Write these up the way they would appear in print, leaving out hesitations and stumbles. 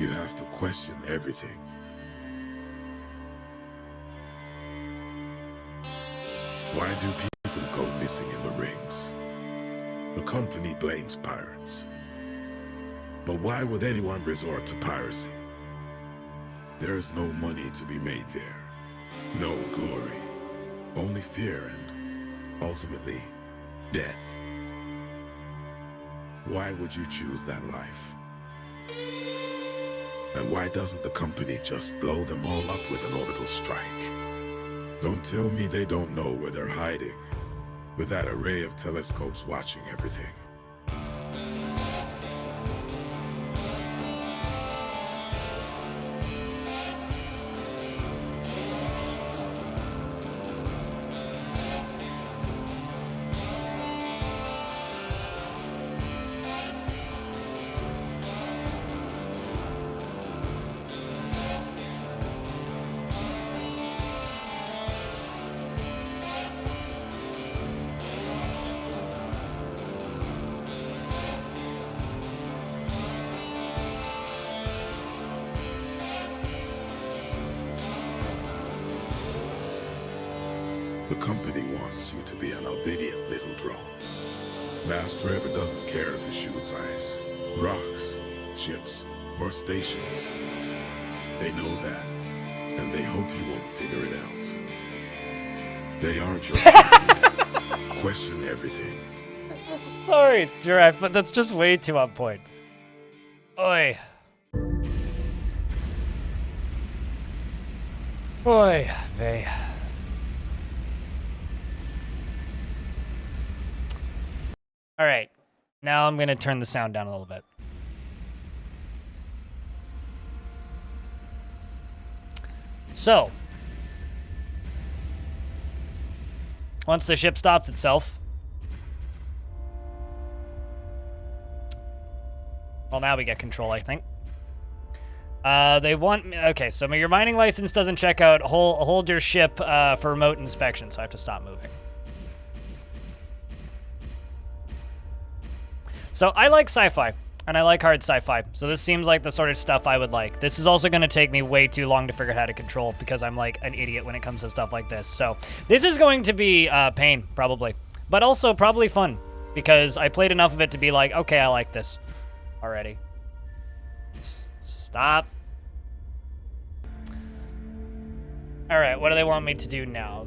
You have to question everything. Why do people go missing in the rings? The company blames pirates. But why would anyone resort to piracy? There is no money to be made there. No glory. Only fear and, ultimately, death. Why would you choose that life? And why doesn't the company just blow them all up with an orbital strike? Don't tell me they don't know where they're hiding, with that array of telescopes watching everything. The company wants you to be an obedient little drone. Asteroid doesn't care if it shoots ice, rocks, ships, or stations. They know that, and they hope you won't figure it out. They aren't your friend. Question everything. Sorry, it's Giraffe, but that's just way too on point. Oi. Oi, vey. All right, now I'm gonna turn the sound down a little bit. So, once the ship stops itself, well, now we get control, I think. They want, okay, so your mining license doesn't check out, hold your ship for remote inspection, so I have to stop moving. So I like sci-fi, and I like hard sci-fi, so this seems like the sort of stuff I would like. This is also going to take me way too long to figure out how to control, because I'm like an idiot when it comes to stuff like this. So this is going to be pain, probably, but also probably fun, because I played enough of it to be like, okay, I like this already. Stop. All right, what do they want me to do now?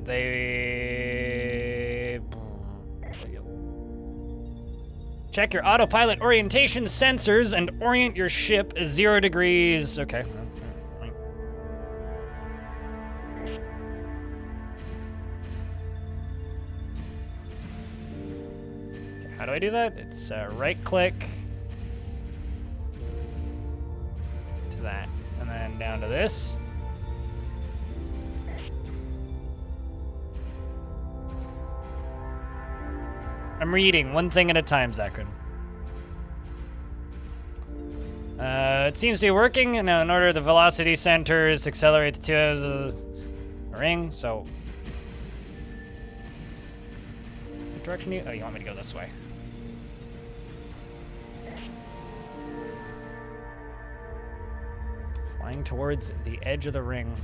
Check your autopilot orientation sensors and orient your ship 0 degrees. Okay. How do I do that? It's right click to that, and then down to this. I'm reading one thing at a time, Zachary. It seems to be working. Now, in order, the velocity centers to accelerate the 2 ends of the ring. So, what direction do you? Oh, you want me to go this way? Flying towards the edge of the ring.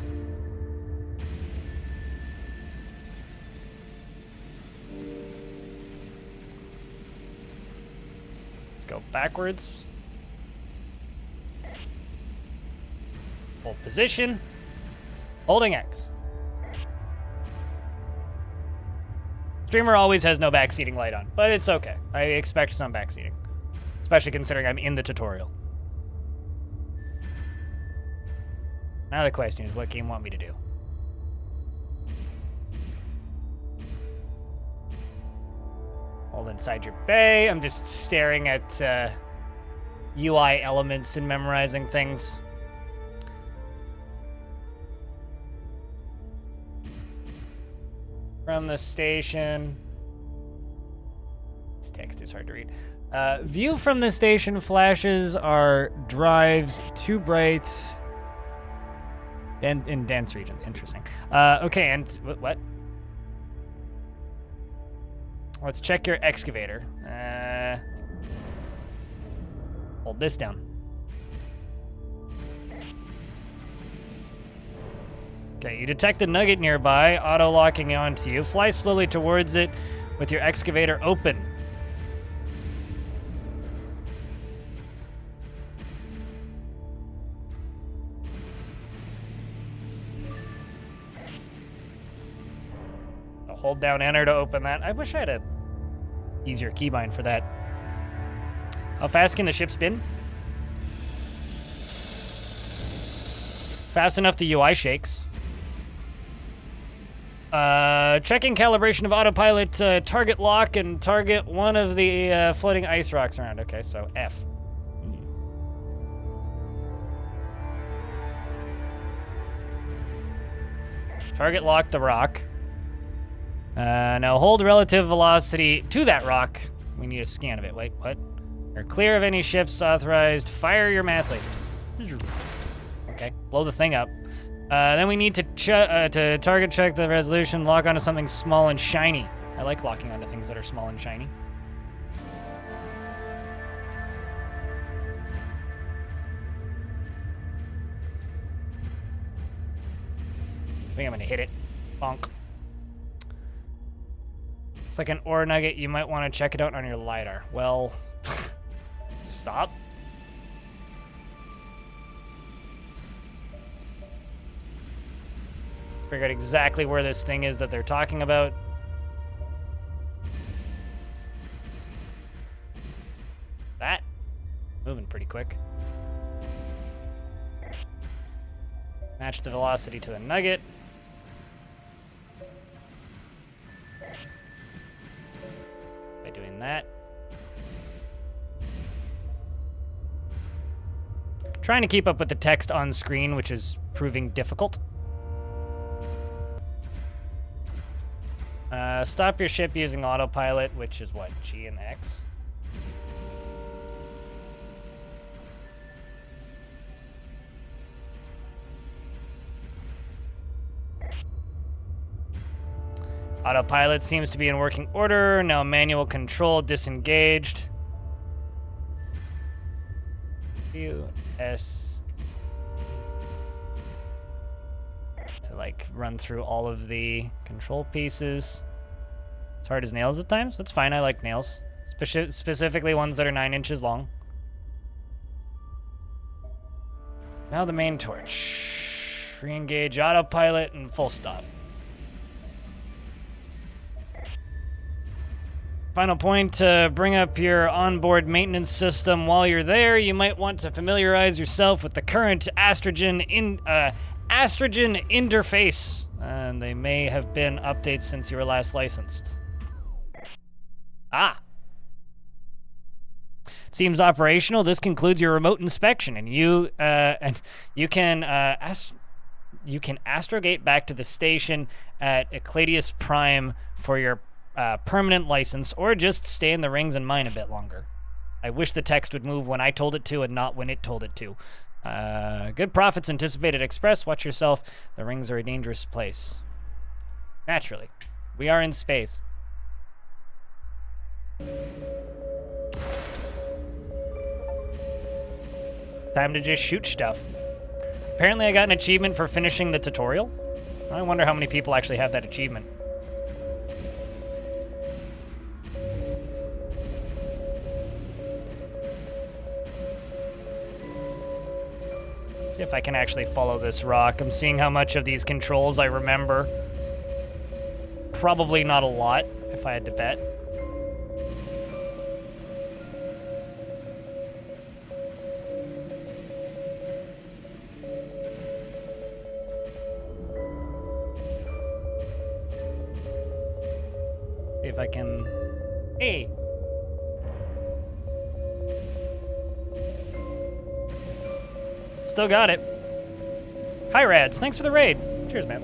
Go backwards. Hold position. Holding X. Streamer always has no backseating light on, but it's okay. I expect some backseating, especially considering I'm in the tutorial. Now the question is, what game want me to do? Hold inside your bay. I'm just staring at UI elements and memorizing things. From the station. This text is hard to read. View from the station flashes are drives too bright. And in dense region. Interesting. Okay, and what? Let's check your excavator. Hold this down. Okay, you detect a nugget nearby, auto-locking onto you. Fly slowly towards it with your excavator open. I'll hold down enter to open that. I wish I had a easier keybind for that. How fast can the ship spin? Fast enough the UI shakes. Checking calibration of autopilot, target lock, and target one of the floating ice rocks around. Okay, so F. Target lock the rock. Now hold relative velocity to that rock. We need a scan of it. Wait, what? You're clear of any ships authorized. Fire your mass laser. Okay, blow the thing up. Then we need to target check the resolution, lock onto something small and shiny. I like locking onto things that are small and shiny. I think I'm gonna hit it. Bonk. It's like an ore nugget. You might want to check it out on your LiDAR. Well, stop. Figure out exactly where this thing is that they're talking about. That moving pretty quick. Match the velocity to the nugget. By doing that. Trying to keep up with the text on screen, which is proving difficult. Stop your ship using autopilot, which is what, G and X? Autopilot seems to be in working order. Now manual control disengaged. US. To like run through all of the control pieces. It's hard as nails at times. That's fine. I like nails. Specifically ones that are 9 inches long. Now the main torch. Re-engage autopilot and full stop. Final point, bring up your onboard maintenance system. While you're there, you might want to familiarize yourself with the current Astrogen interface. And they may have been updates since you were last licensed. Ah. Seems operational. This concludes your remote inspection, and you can astrogate back to the station at Ecladius Prime for your permanent license, or just stay in the rings and mine a bit longer. I wish the text would move when I told it to and not when it told it to. Good profits anticipated express. Watch yourself. The rings are a dangerous place. Naturally. We are in space. Time to just shoot stuff. Apparently I got an achievement for finishing the tutorial. I wonder how many people actually have that achievement. See if I can actually follow this rock. I'm seeing how much of these controls I remember. Probably not a lot, if I had to bet. See if I can... Hey! Still got it. Hi, Rads. Thanks for the raid. Cheers, man.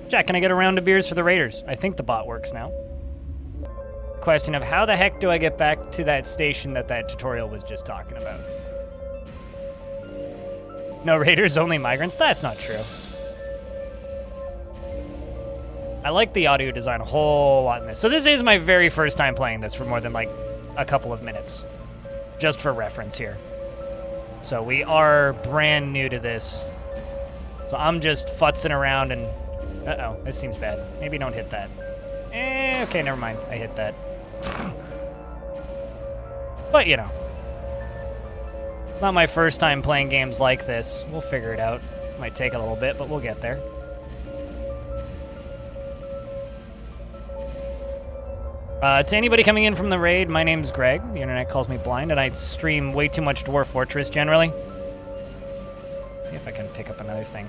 Jack, can I get a round of beers for the raiders? I think the bot works now. Question of how the heck do I get back to that station that tutorial was just talking about? No raiders, only migrants? That's not true. I like the audio design a whole lot in this. So this is my very first time playing this for more than like a couple of minutes. Just for reference here. So we are brand new to this. So I'm just futzing around and... Uh-oh, this seems bad. Maybe don't hit that. Okay, never mind. I hit that. But, you know. Not my first time playing games like this. We'll figure it out. Might take a little bit, but we'll get there. To anybody coming in from the raid, my name's Greg. The internet calls me blind, and I stream way too much Dwarf Fortress generally. See if I can pick up another thing.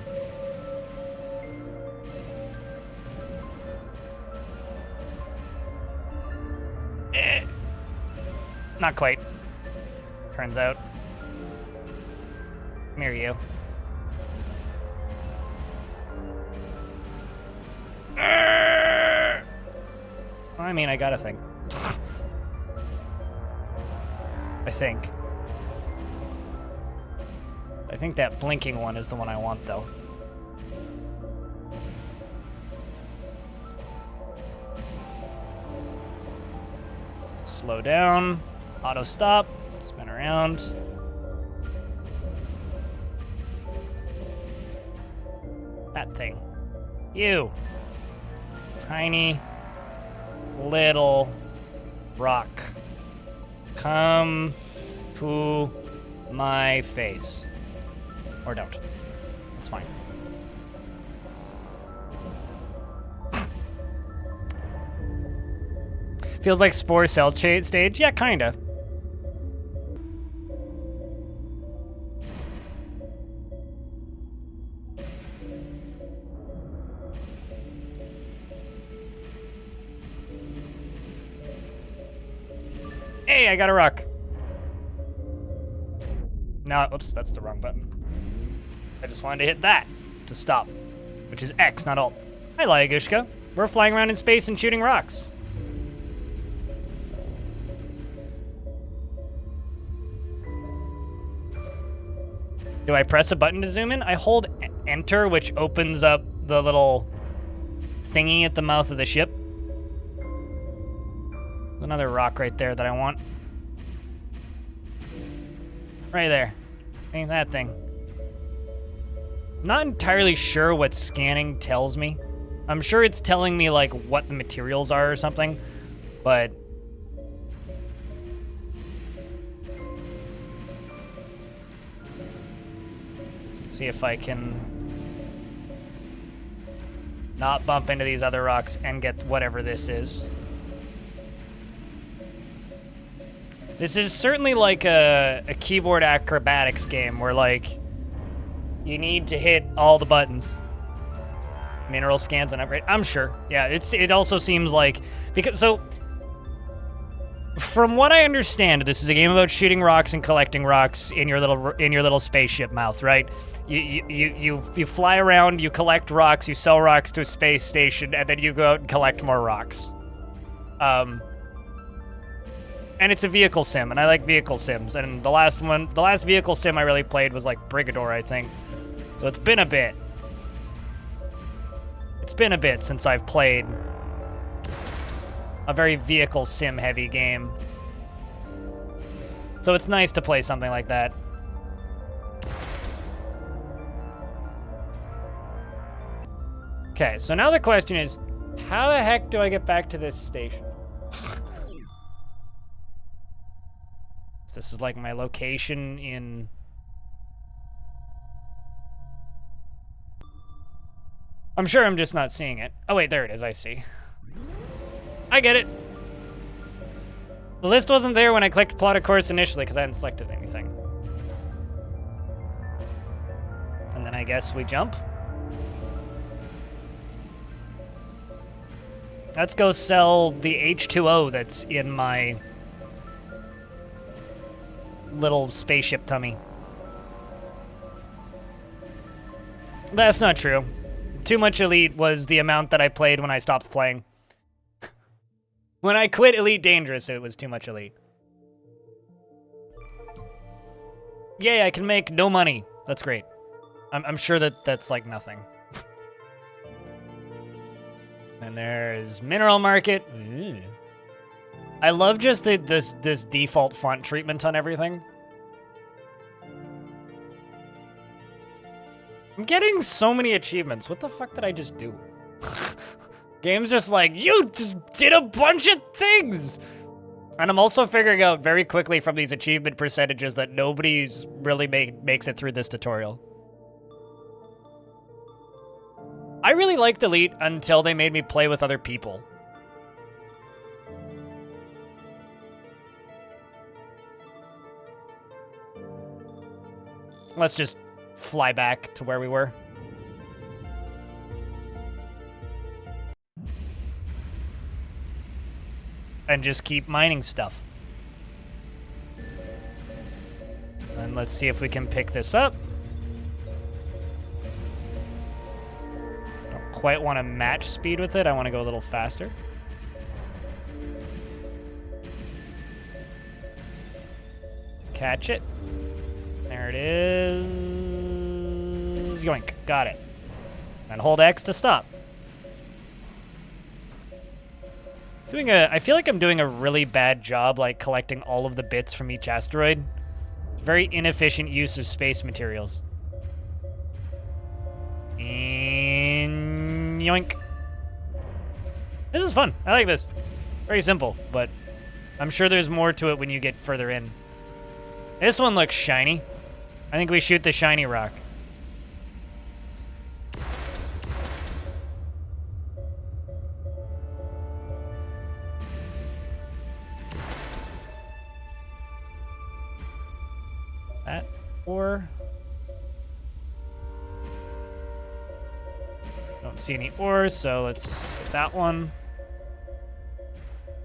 Not quite. Turns out. Come here, you. I mean, I got a thing. I think. I think that blinking one is the one I want, though. Slow down. Auto stop. Spin around. That thing. You. Tiny little rock. Come to my face. Or don't. It's fine. Feels like Spore Cell stage? Yeah, kinda. Hey, I got a rock. No, oops, that's the wrong button. I just wanted to hit that to stop, which is X, not Alt. Hi, Lyagushka. We're flying around in space and shooting rocks. Do I press a button to zoom in? I hold Enter, which opens up the little thingy at the mouth of the ship. Another rock right there that I want. Right there. Ain't that thing. Not entirely sure what scanning tells me. I'm sure it's telling me like what the materials are or something, but see if I can not bump into these other rocks and get whatever this is. This is certainly like a keyboard acrobatics game where like you need to hit all the buttons. Mineral scans and upgrade. I'm sure. Yeah, it also seems like because so from what I understand, this is a game about shooting rocks and collecting rocks in your little spaceship mouth, right? You fly around, you collect rocks, you sell rocks to a space station, and then you go out and collect more rocks. And it's a vehicle sim, and I like vehicle sims. And the last vehicle sim I really played was like Brigador, I think. So it's been a bit. It's been a bit since I've played a very vehicle sim heavy game. So it's nice to play something like that. Okay, so now the question is, how the heck do I get back to this station? This is like my location in... I'm sure I'm just not seeing it. Oh wait, there it is, I see. I get it. The list wasn't there when I clicked plot a course initially because I hadn't selected anything. And then I guess we jump. Let's go sell the H2O that's in my little spaceship tummy. That's not true. Too much Elite was the amount that I played when I stopped playing. When I quit Elite Dangerous, it was too much Elite. Yay, I can make no money. That's great. I'm sure that's like nothing. And there's Mineral Market. Ooh. I love just this default font treatment on everything. I'm getting so many achievements. What the fuck did I just do? Game's just like, you just did a bunch of things! And I'm also figuring out very quickly from these achievement percentages that nobody's really makes it through this tutorial. I really liked Elite until they made me play with other people. Let's just fly back to where we were. And just keep mining stuff. And let's see if we can pick this up. Don't quite want to match speed with it. I want to go a little faster. Catch it. There it is. Yoink. Got it. And hold X to stop. I feel like I'm doing a really bad job, like, collecting all of the bits from each asteroid. Very inefficient use of space materials. And yoink. This is fun. I like this. Very simple, but I'm sure there's more to it when you get further in. This one looks shiny. I think we shoot the shiny rock. That ore. Don't see any ore, so let's hit that one.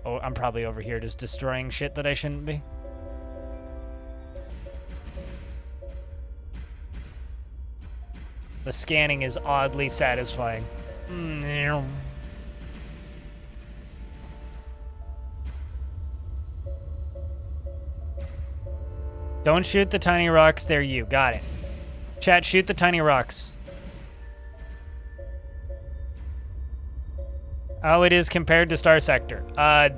Oh, I'm probably over here just destroying shit that I shouldn't be. The scanning is oddly satisfying. Don't shoot the tiny rocks. There you. Got it. Chat, shoot the tiny rocks. How it is compared to Star Sector.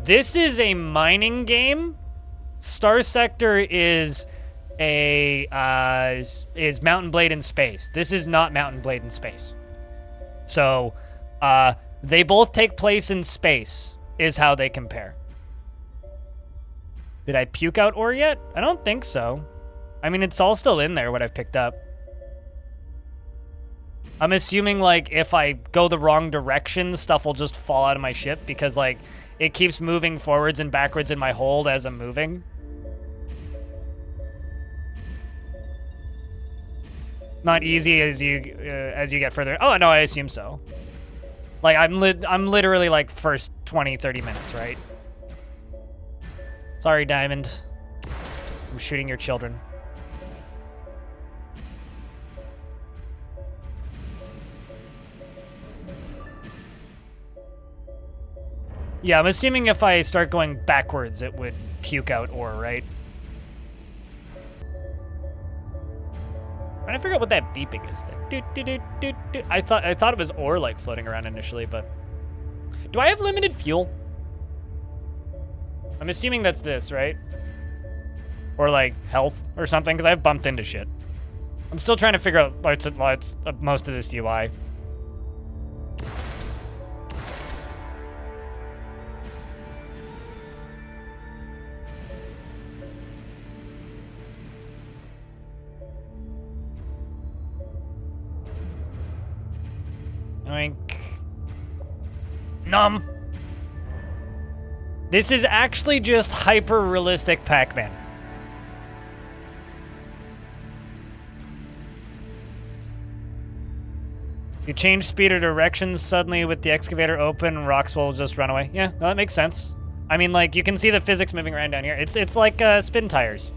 This is a mining game. Star Sector is is Mountain Blade in space. This is not Mountain Blade in space. So, they both take place in space, is how they compare. Did I puke out ore yet? I don't think so. I mean, it's all still in there, what I've picked up. I'm assuming, like, if I go the wrong direction, stuff will just fall out of my ship because, like, it keeps moving forwards and backwards in my hold as I'm moving. Not easy as you get further. Oh, no, I assume so. Like, I'm literally, like, first 20, 30 minutes, right? Sorry, Diamond. I'm shooting your children. Yeah, I'm assuming if I start going backwards, it would puke out ore, right? I'm trying to figure out what that beeping is. I thought it was ore, like, floating around initially, but... Do I have limited fuel? I'm assuming that's this, right? Or, like, health or something, because I've bumped into shit. I'm still trying to figure out what's most of this UI. Oink. Numb. This is actually just hyper-realistic Pac-Man. You change speed or directions suddenly with the excavator open, rocks will just run away. Yeah, no, that makes sense. I mean, like, you can see the physics moving around down here. It's like spin tires.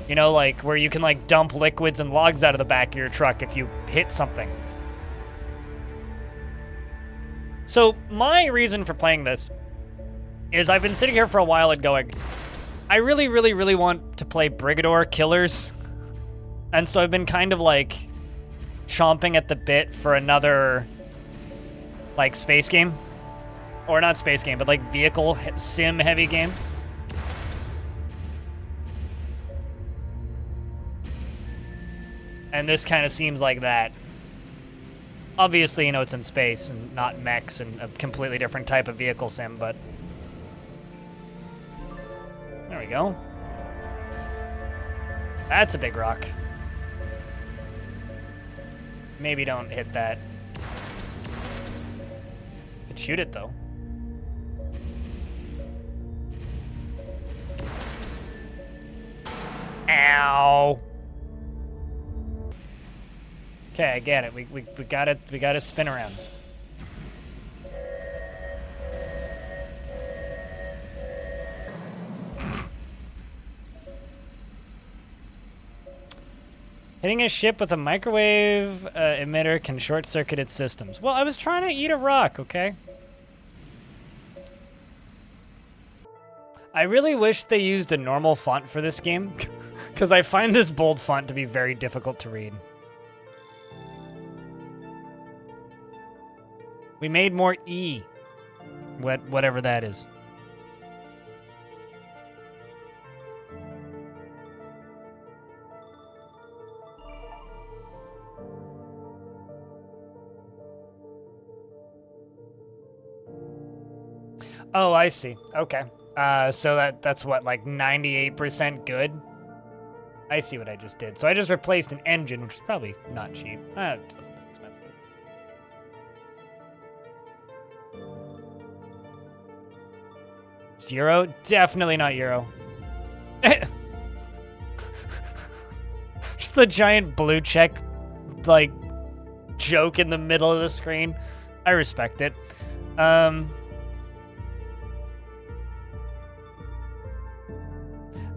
You know, like, where you can, like, dump liquids and logs out of the back of your truck if you hit something. So, my reason for playing this is I've been sitting here for a while and going, I really, really, really want to play Brigador Killers. And so I've been kind of, like, chomping at the bit for another, like, space game. Or not space game, but, like, vehicle sim heavy game. And this kind of seems like that. Obviously, you know, it's in space and not mechs and a completely different type of vehicle sim, but... There we go. That's a big rock. Maybe don't hit that. Could shoot it, though. Ow! Okay, I get it. We gotta spin around. Hitting a ship with a microwave emitter can short-circuit its systems. Well, I was trying to eat a rock, okay? I really wish they used a normal font for this game, because I find this bold font to be very difficult to read. We made more E. Whatever that is. Oh, I see. Okay. So that's what, like 98% good? I see what I just did. So I just replaced an engine, which is probably not cheap. It wasn't that expensive. It's Euro? Definitely not Euro. Just the giant blue check, like, joke in the middle of the screen. I respect it.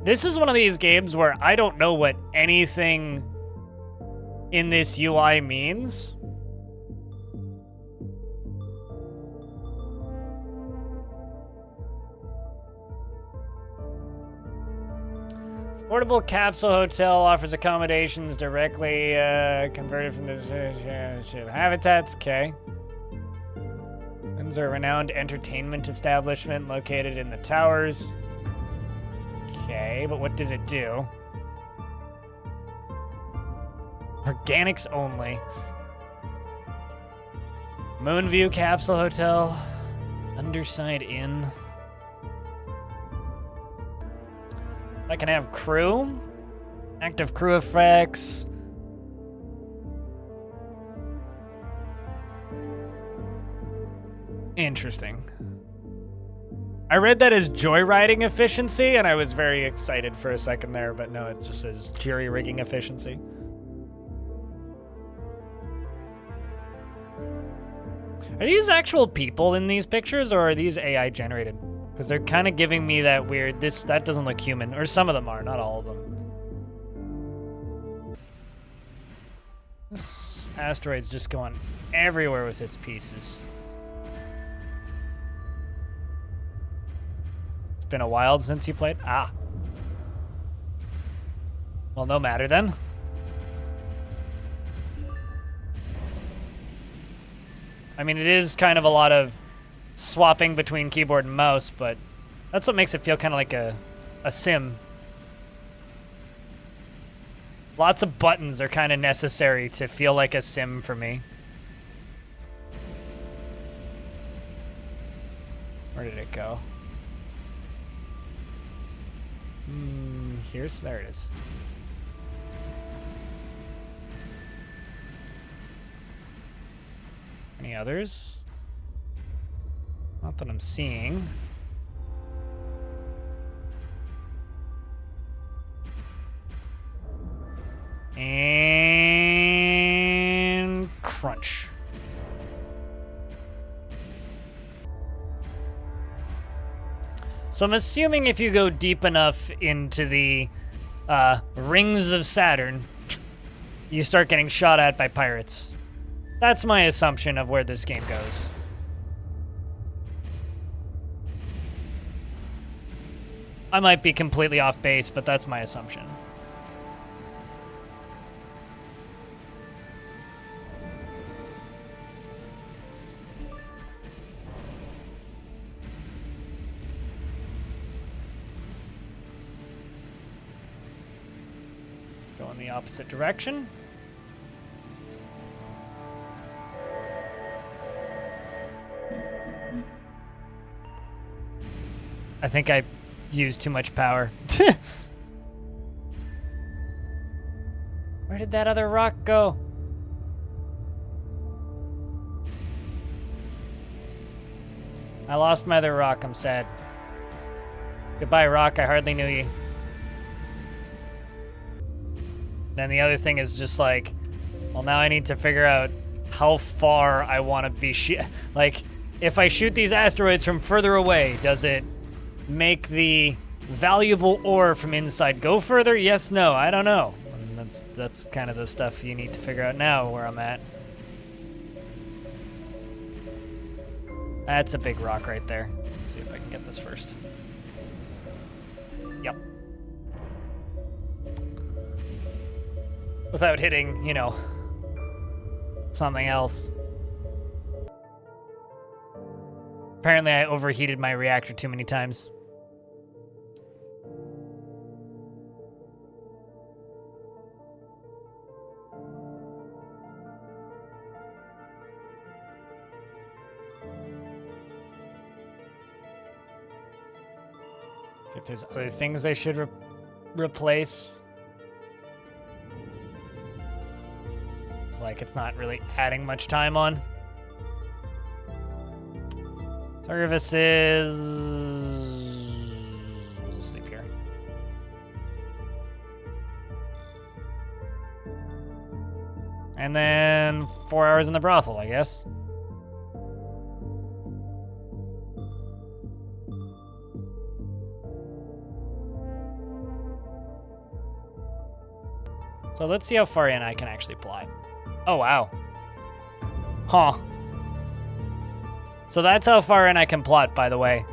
This is one of these games where I don't know what anything in this UI means. Portable capsule hotel offers accommodations directly converted from the ship habitats. Okay. It's a renowned entertainment establishment located in the towers. Okay, but what does it do? Organics only. Moonview Capsule Hotel. Underside Inn. I can have crew. Active crew effects. Interesting. I read that as joyriding efficiency, and I was very excited for a second there, but no, it just says jury-rigging efficiency. Are these actual people in these pictures, or are these AI generated? Because they're kind of giving me that weird, that doesn't look human, or some of them are, not all of them. This asteroid's just going everywhere with its pieces. It's been a while since you played? Ah. Well, no matter then. I mean, it is kind of a lot of swapping between keyboard and mouse, but that's what makes it feel kind of like a sim. Lots of buttons are kind of necessary to feel like a sim for me. Where did it go? There it is. Any others? Not that I'm seeing. And crunch. So I'm assuming if you go deep enough into the rings of Saturn, you start getting shot at by pirates. That's my assumption of where this game goes. I might be completely off base, but that's my assumption. Go in the opposite direction. I think I used too much power. Where did that other rock go? I lost my other rock, I'm sad. Goodbye, rock, I hardly knew you. Then the other thing is just like, well, now I need to figure out how far I want to be like, if I shoot these asteroids from further away, does it make the valuable ore from inside go further? Yes, no, I don't know. And that's kind of the stuff you need to figure out now where I'm at. That's a big rock right there. Let's see if I can get this first. Yep. Without hitting, you know, something else. Apparently I overheated my reactor too many times. If there's other things I should replace. It's like it's not really adding much time on. Services. We'll just sleep here. And then 4 hours in the brothel, I guess. So let's see how far in I can actually plot. Oh, wow. Huh. So that's how far in I can plot, by the way,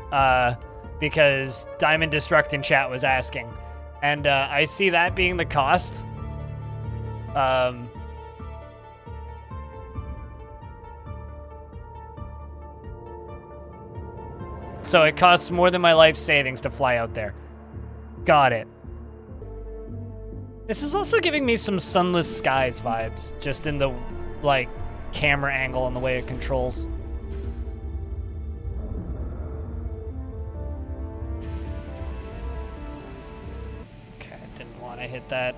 because Diamond Destruct in chat was asking. And I see that being the cost. So it costs more than my life savings to fly out there. Got it. This is also giving me some Sunless Skies vibes, just in the, like, camera angle and the way it controls. Okay, I didn't want to hit that.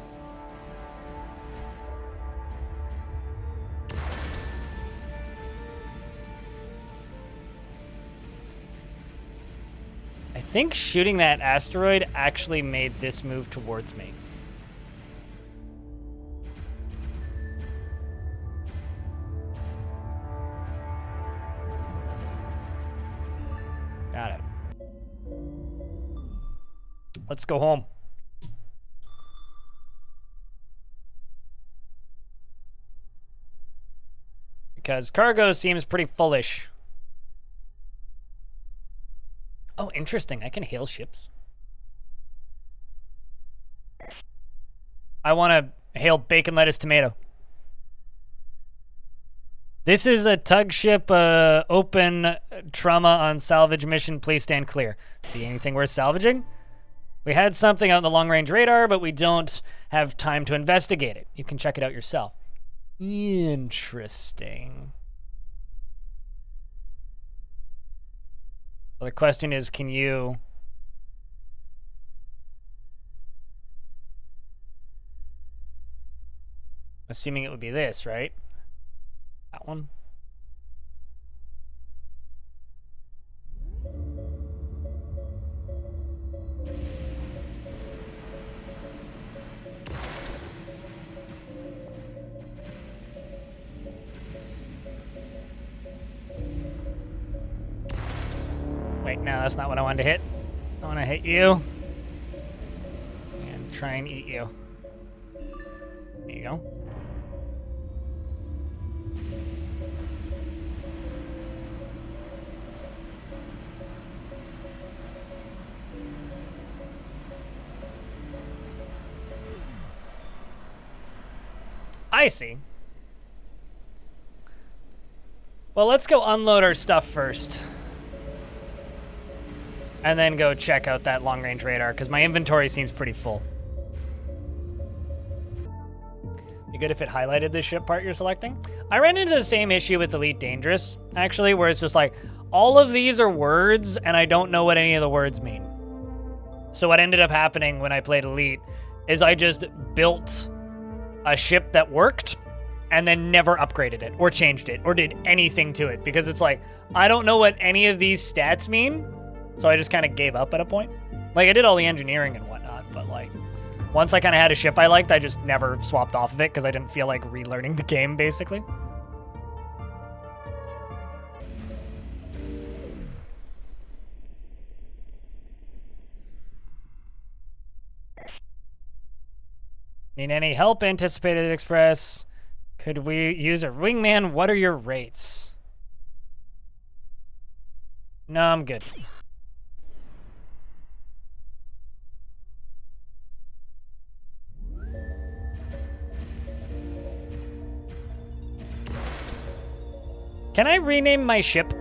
I think shooting that asteroid actually made this move towards me. Got it. Let's go home. Because cargo seems pretty fullish. Oh, interesting. I can hail ships. I want to hail bacon, lettuce, tomato. This is a tug ship, open trauma on salvage mission. Please stand clear. See anything worth salvaging? We had something out in the long-range radar, but we don't have time to investigate it. You can check it out yourself. Interesting. Well, the question is, can you... Assuming it would be this, right? That one. Wait, no, that's not what I wanted to hit. I want to hit you. And try and eat you. There you go. I see. Well, let's go unload our stuff first. And then go check out that long-range radar, because my inventory seems pretty full. Be good if it highlighted the ship part you're selecting. I ran into the same issue with Elite Dangerous, actually, where it's just like, all of these are words, and I don't know what any of the words mean. So what ended up happening when I played Elite is I just built a ship that worked and then never upgraded it or changed it or did anything to it because it's like, I don't know what any of these stats mean. So I just kind of gave up at a point. Like, I did all the engineering and whatnot, but like, once I kind of had a ship I liked, I just never swapped off of it because I didn't feel like relearning the game, basically. Need any help? Anticipated Express. Could we use a wingman? What are your rates? No, I'm good. Can I rename my ship?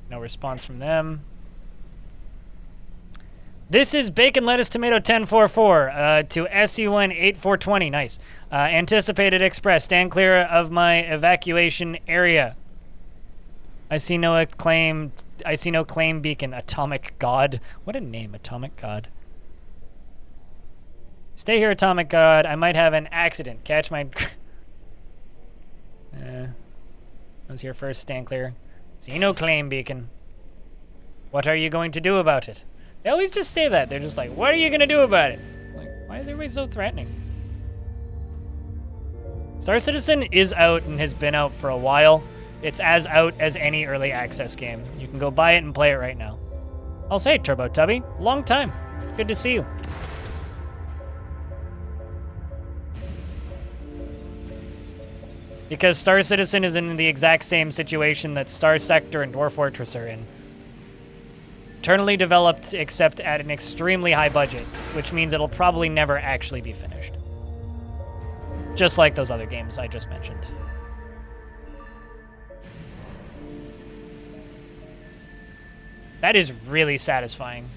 No response from them. This is Bacon Lettuce Tomato 1044 to SE1 8420. Nice. Anticipated Express. Stand clear of my evacuation area. I see no claim beacon. Atomic God. What a name, Atomic God. Stay here, Atomic God. I might have an accident. Catch my... I was here first. Stand clear. See no claim beacon. What are you going to do about it? They always just say that. They're just like, what are you going to do about it? Like, why is everybody so threatening? Star Citizen is out and has been out for a while. It's as out as any early access game. You can go buy it and play it right now. I'll say, Turbo Tubby, long time. It's good to see you. Because Star Citizen is in the exact same situation that Star Sector and Dwarf Fortress are in. Internally developed, except at an extremely high budget, which means it'll probably never actually be finished. Just like those other games I just mentioned. That is really satisfying.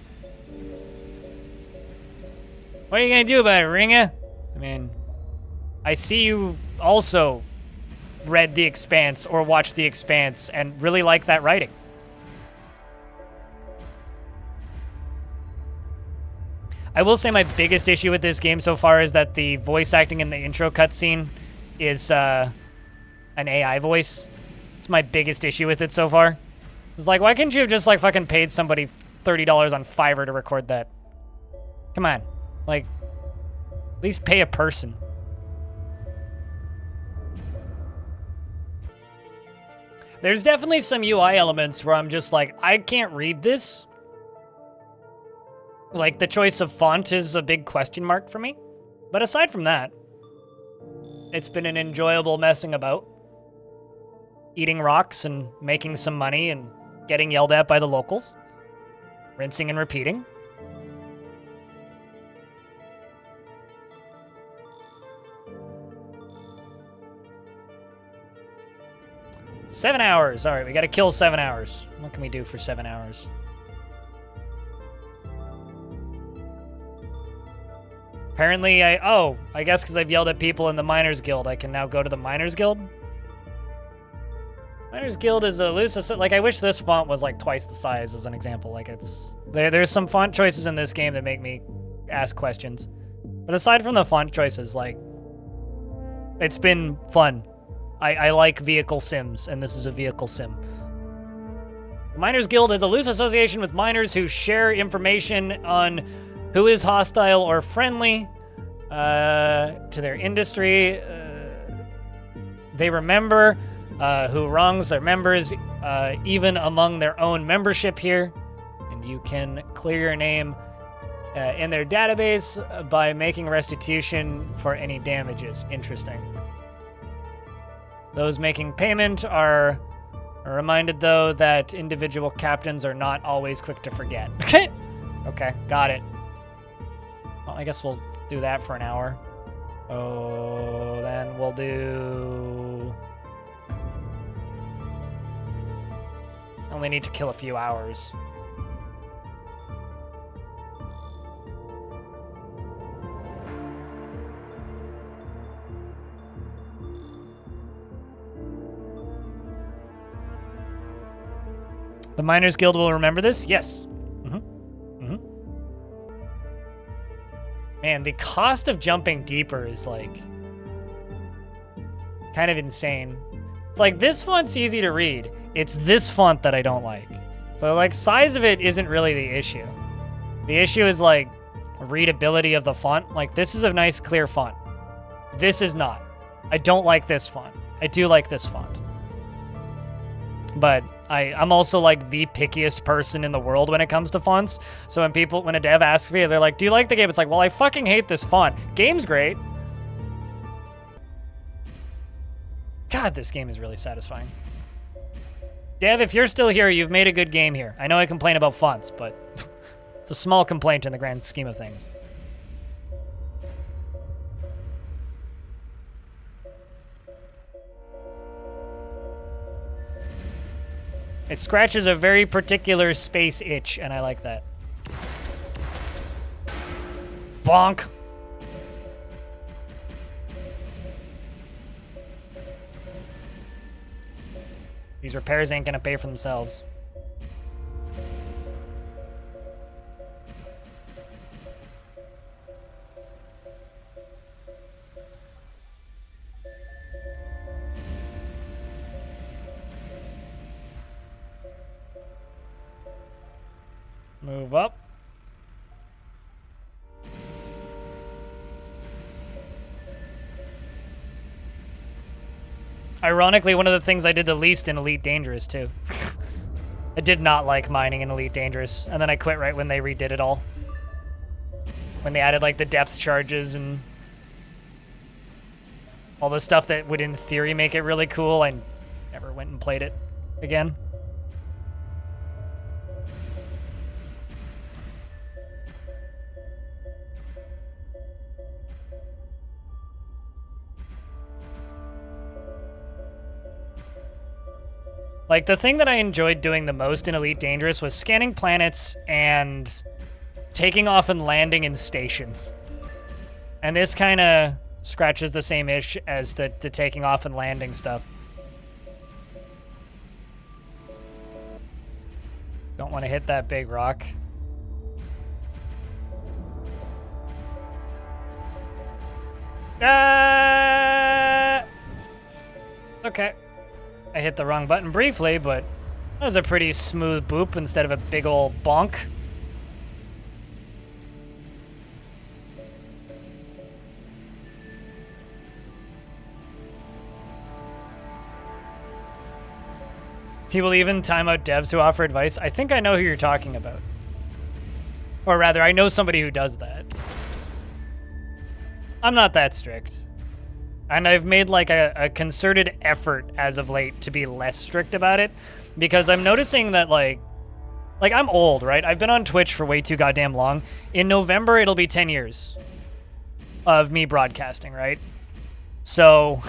What are you gonna do about it, Ringa? I mean, I see you also read The Expanse or watched The Expanse and really like that writing. I will say my biggest issue with this game so far is that the voice acting in the intro cutscene is an AI voice. It's my biggest issue with it so far. It's like, why couldn't you have just like fucking paid somebody $30 on Fiverr to record that? Come on. Like, at least pay a person. There's definitely some UI elements where I'm just like, I can't read this. Like, the choice of font is a big question mark for me. But aside from that, it's been an enjoyable messing about. Eating rocks and making some money and getting yelled at by the locals. Rinsing and repeating. Seven hours. All right, we got to kill 7 hours. What can we do for 7 hours? Apparently, I guess because I've yelled at people in the Miners Guild, I can now go to the Miners Guild. Miners Guild is a loose, like, I wish this font was like twice the size as an example. Like, there's some font choices in this game that make me ask questions. But aside from the font choices, like, it's been fun. I like vehicle sims, and this is a vehicle sim. Miners Guild is a loose association with miners who share information on who is hostile or friendly to their industry. They remember who wrongs their members, even among their own membership here. And you can clear your name in their database by making restitution for any damages. Interesting. Those making payment are reminded, though, that individual captains are not always quick to forget. Okay, got it. Well, I guess we'll do that for an hour. Oh, then we'll do... Only need to kill a few hours. The Miners Guild will remember this? Yes. Man, the cost of jumping deeper is like kind of insane. It's like this font's easy to read. It's this font that I don't like. So like size of it isn't really the issue. The issue is like readability of the font. Like this is a nice clear font. This is not. I don't like this font. I do like this font. But I'm also like the pickiest person in the world when it comes to fonts. So when a dev asks me, they're like, do you like the game? It's like, well, I fucking hate this font. Game's great. God, this game is really satisfying. Dev, if you're still here, you've made a good game here. I know I complain about fonts, but it's a small complaint in the grand scheme of things. It scratches a very particular space itch, and I like that. Bonk. These repairs ain't gonna pay for themselves. Move up. Ironically, one of the things I did the least in Elite Dangerous, too. I did not like mining in Elite Dangerous, and then I quit right when they redid it all. When they added, like, the depth charges and all the stuff that would, in theory, make it really cool, I never went and played it again. Like, the thing that I enjoyed doing the most in Elite Dangerous was scanning planets and taking off and landing in stations. And this kind of scratches the same itch as the taking off and landing stuff. Don't want to hit that big rock. Okay. I hit the wrong button briefly, but that was a pretty smooth boop instead of a big ol' bonk. He will even time out devs who offer advice. I think I know who you're talking about. Or rather, I know somebody who does that. I'm not that strict. And I've made like a concerted effort as of late to be less strict about it, because I'm noticing that like I'm old, right? I've been on Twitch for way too goddamn long. In November, it'll be 10 years of me broadcasting, right? So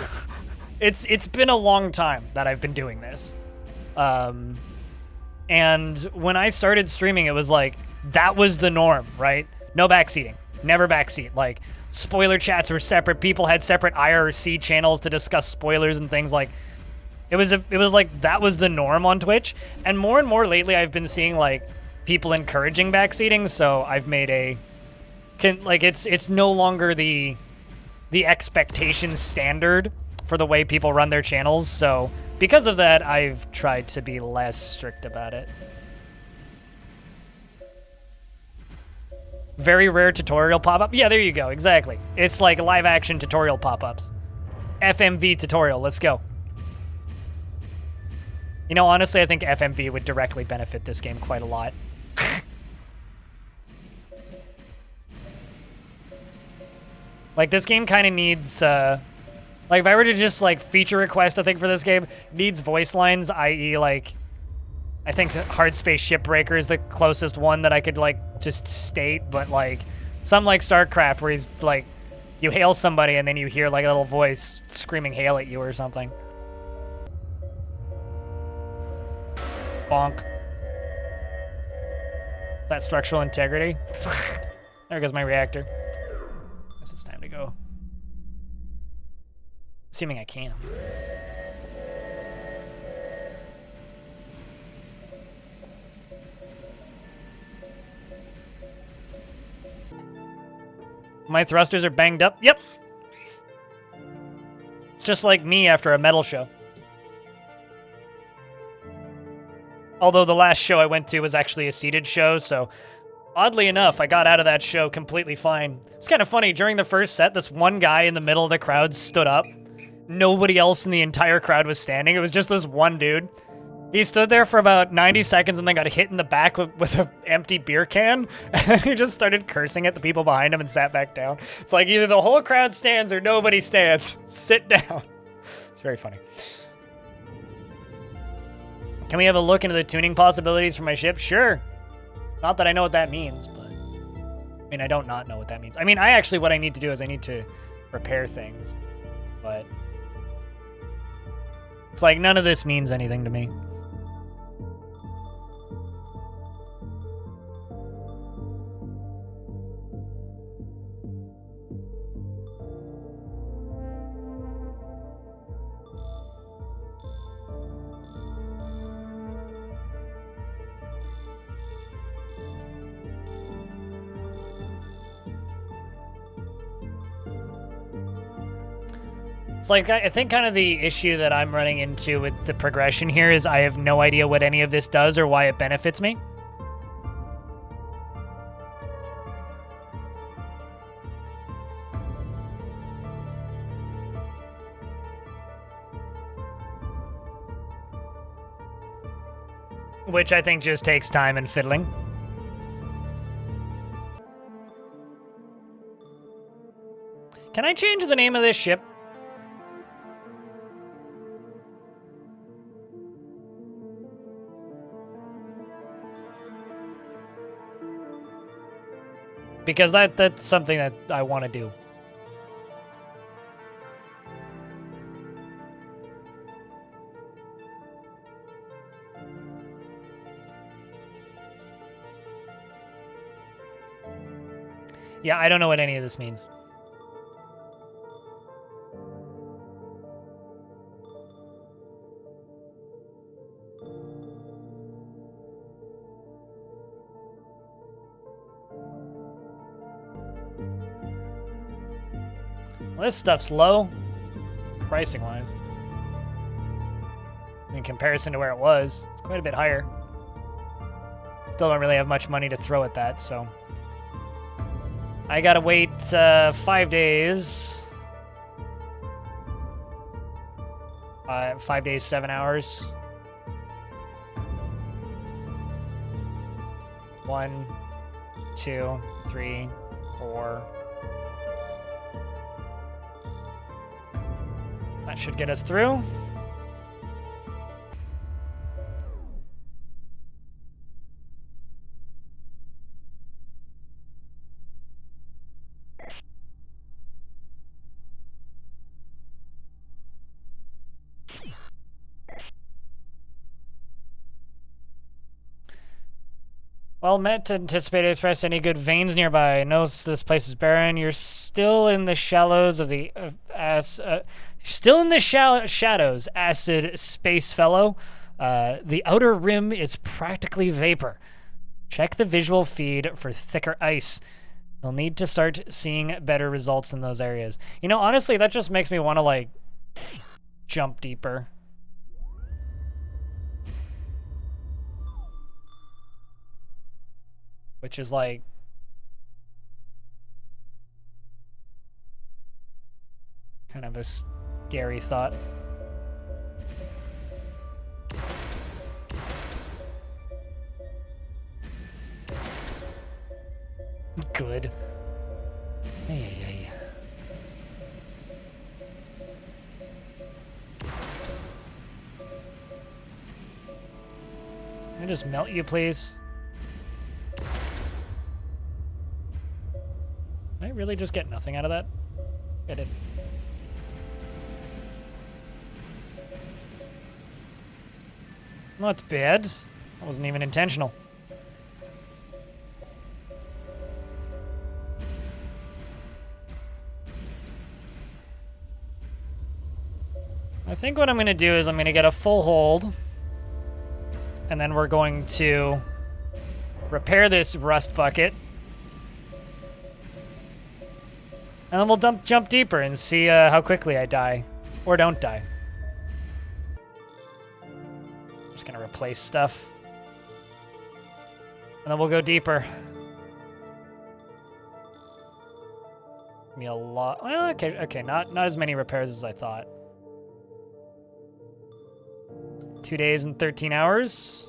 it's been a long time that I've been doing this. And when I started streaming, it was like, that was the norm, right? No backseating, never backseat. Like, spoiler chats were separate. People had separate IRC channels to discuss spoilers and things. Like, it was like that was the norm on Twitch. And more lately, I've been seeing like people encouraging backseating. So I've made it's no longer the expectation standard for the way people run their channels. So because of that, I've tried to be less strict about it. Very rare tutorial pop-up. Yeah, there you go. Exactly. It's like live action tutorial pop-ups. FMV tutorial. Let's go. You know, honestly, I think FMV would directly benefit this game quite a lot. Like, this game kind of needs, like, if I were to just, like, feature request a thing for this game, needs voice lines, i.e., like, I think Hard Space Shipbreaker is the closest one that I could, like, just state, but, like, some like StarCraft where he's, like, you hail somebody and then you hear, like, a little voice screaming hail at you or something. Bonk. That structural integrity. There goes my reactor. Guess it's time to go. Assuming I can. My thrusters are banged up. Yep. It's just like me after a metal show. Although the last show I went to was actually a seated show, so oddly enough, I got out of that show completely fine. It's kind of funny. During the first set, this one guy in the middle of the crowd stood up. Nobody else in the entire crowd was standing. It was just this one dude. He stood there for about 90 seconds and then got hit in the back with an empty beer can. And he just started cursing at the people behind him and sat back down. It's like either the whole crowd stands or nobody stands. Sit down. It's very funny. Can we have a look into the tuning possibilities for my ship? Sure. Not that I know what that means, but... I mean, I don't not know what that means. I mean, what I need to do is I need to repair things. But... it's like none of this means anything to me. It's like, I think kind of the issue that I'm running into with the progression here is I have no idea what any of this does or why it benefits me. Which I think just takes time and fiddling. Can I change the name of this ship? Because that's something that I want to do. Yeah, I don't know what any of this means. Well, this stuff's low, pricing-wise. In comparison to where it was, it's quite a bit higher. Still don't really have much money to throw at that, so... I gotta wait 5 days. 5 days, 7 hours. 1, 2, 3, 4... That should get us through. Well met to anticipate express any good veins nearby. Knows this place is barren. You're still in the shallows of the shadows, acid space fellow. The outer rim is practically vapor. Check the visual feed for thicker ice. You'll need to start seeing better results in those areas. You know, honestly, that just makes me want to like jump deeper. Which is like... kind of a scary thought. Good. Hey. Can I just melt you, please? Did I really just get nothing out of that? I did. Not bad. That wasn't even intentional. I think what I'm going to do is I'm going to get a full hold. And then we're going to repair this rust bucket. And then we'll jump deeper and see how quickly I die. Or don't die. I'm just gonna replace stuff. And then we'll go deeper. Me a lot. Well, okay, not as many repairs as I thought. 2 days and 13 hours.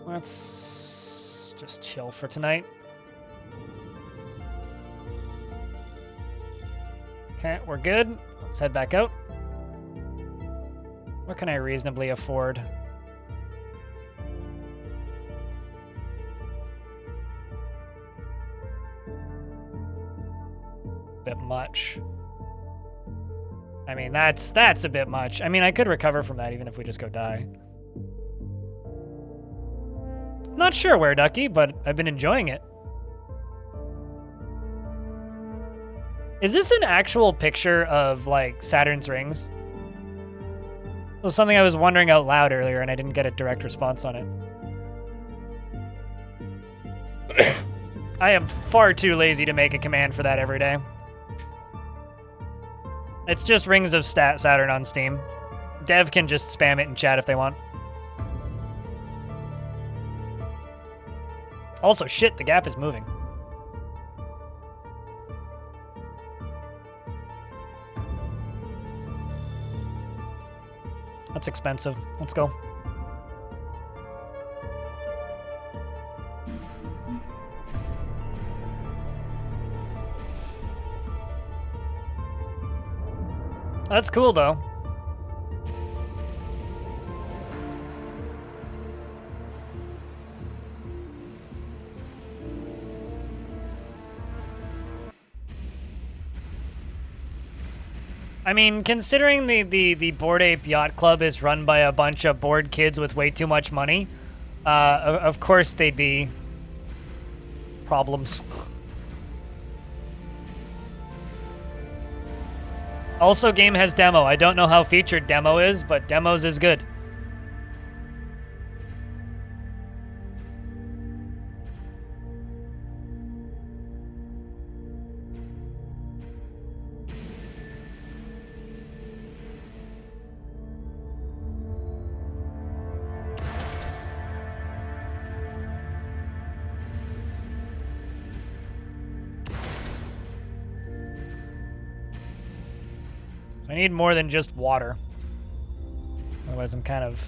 Let's just chill for tonight. Okay, we're good. Let's head back out. What can I reasonably afford? Bit much. I mean, that's a bit much. I mean, I could recover from that even if we just go die. Not sure where, Ducky, but I've been enjoying it. Is this an actual picture of, like, Saturn's rings? It was something I was wondering out loud earlier, and I didn't get a direct response on it. I am far too lazy to make a command for that every day. It's just rings of Saturn on Steam. Dev can just spam it in chat if they want. Also, shit, the gap is moving. That's expensive. Let's go. That's cool, though. I mean, considering the Bored Ape Yacht Club is run by a bunch of bored kids with way too much money, of course they'd be problems. Also, game has demo. I don't know how featured demo is, but demos is good. I need more than just water. Otherwise, I'm kind of...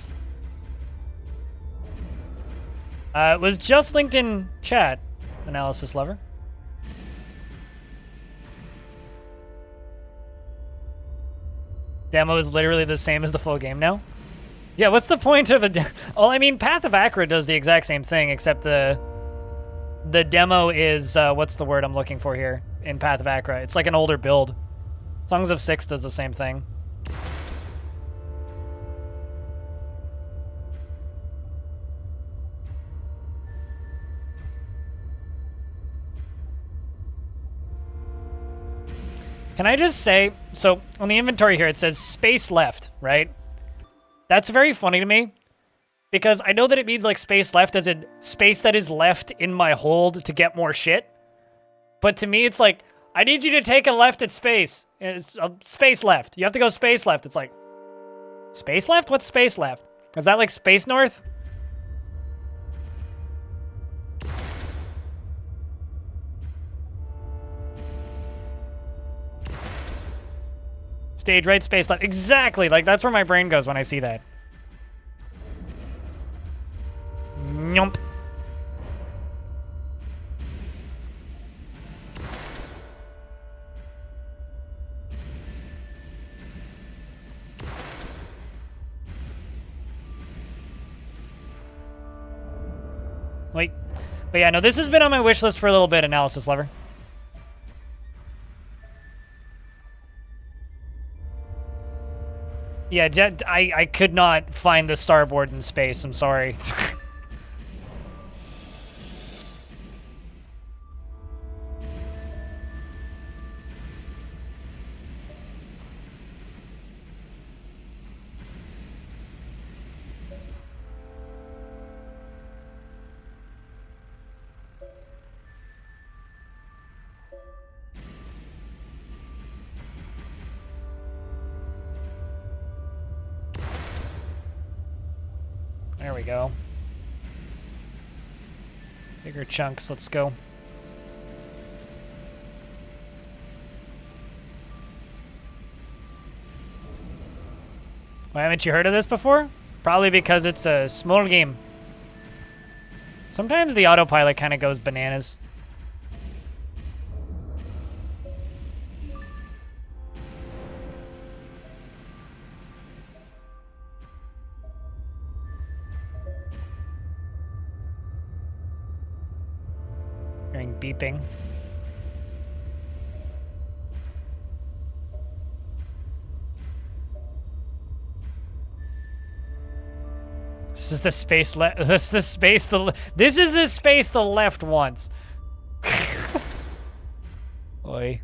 it was just linked in chat, Analysis Lover. Demo is literally the same as the full game now. Yeah, what's the point of a demo? Well, I mean, Path of Acra does the exact same thing, except the demo is, what's the word I'm looking for here in Path of Acra? It's like an older build. Songs of Six does the same thing. Can I just say, so on the inventory here, it says space left, right? That's very funny to me because I know that it means like space left as in space that is left in my hold to get more shit. But to me, it's like, I need you to take a left at space. It's space left. You have to go space left. It's like, space left? What's space left? Is that like space north? Stage right, space left. Exactly. Like, that's where my brain goes when I see that. Nyump. Wait. But yeah, no, this has been on my wish list for a little bit, Analysis Lover. Yeah, I could not find the starboard in space. I'm sorry. There we go. Bigger chunks, let's go. Why haven't you heard of this before? Probably because it's a small game. Sometimes the autopilot kind of goes bananas. Hearing beeping. This is the space this is the space this is the space the left wants. Oi.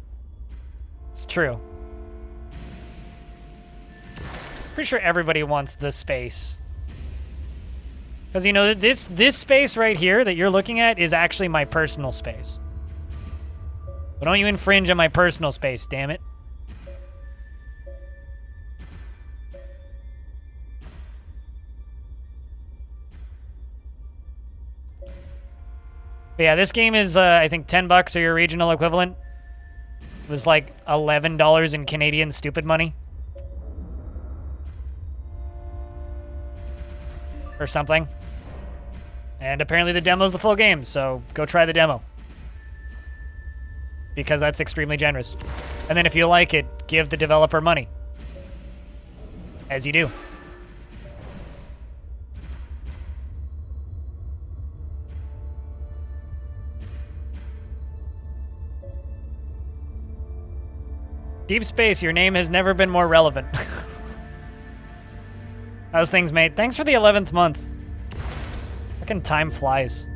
It's true. Pretty sure everybody wants this space. Because, you know, this space right here that you're looking at is actually my personal space. But don't you infringe on my personal space, damn it. But yeah, this game is, I think, $10 or your regional equivalent. It was like $11 in Canadian stupid money. Or something. And apparently the demo's the full game, so go try the demo. Because that's extremely generous. And then if you like it, give the developer money. As you do. Deep Space, your name has never been more relevant. How's things, mate? Thanks for the 11th month. Fucking time flies.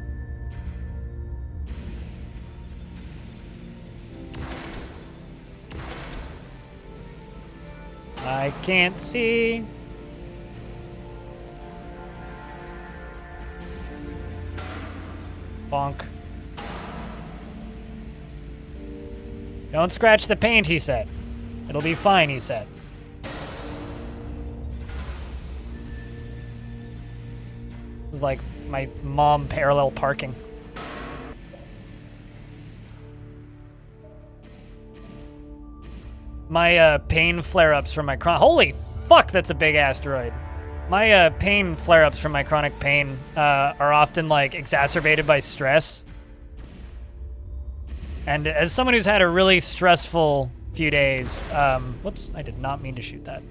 I can't see. Bonk. Don't scratch the paint, he said. It'll be fine, he said. This is like my mom parallel parking. My pain flare-ups from my holy fuck, that's a big asteroid. My pain flare-ups from my chronic pain are often like exacerbated by stress. And as someone who's had a really stressful few days, whoops, I did not mean to shoot that.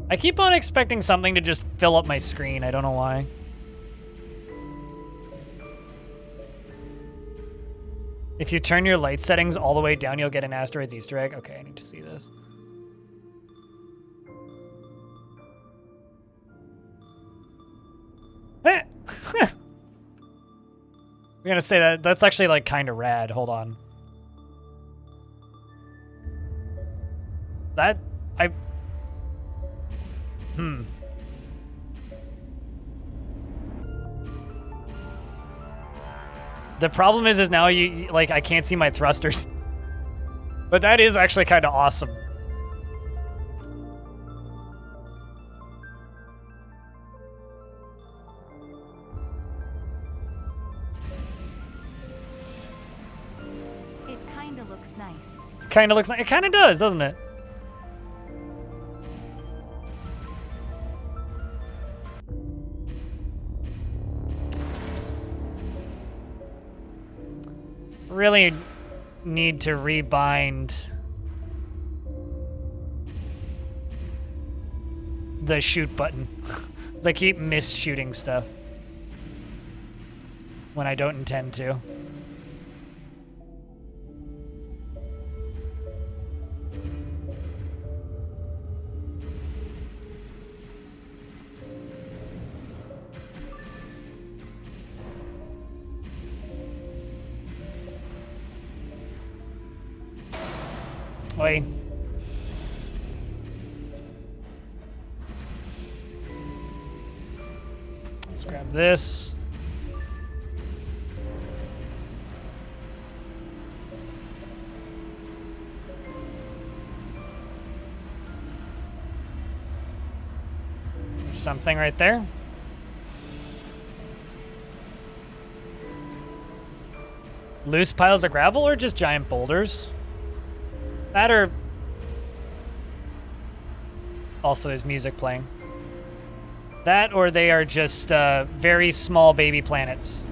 I keep on expecting something to just fill up my screen. I don't know why. If you turn your light settings all the way down, you'll get an Asteroid's Easter egg. Okay, I need to see this. I'm gonna say that's actually like kind of rad. Hold on. The problem is now I can't see my thrusters. But that is actually kind of awesome. It kind of looks nice. Kind of looks nice. It kind of does, doesn't it? Really need to rebind the shoot button. 'Cause I keep mis-shooting stuff when I don't intend to. Oi. this. There's something right there. Loose piles of gravel or just giant boulders? That or... Also, there's music playing. That or they are just very small baby planets.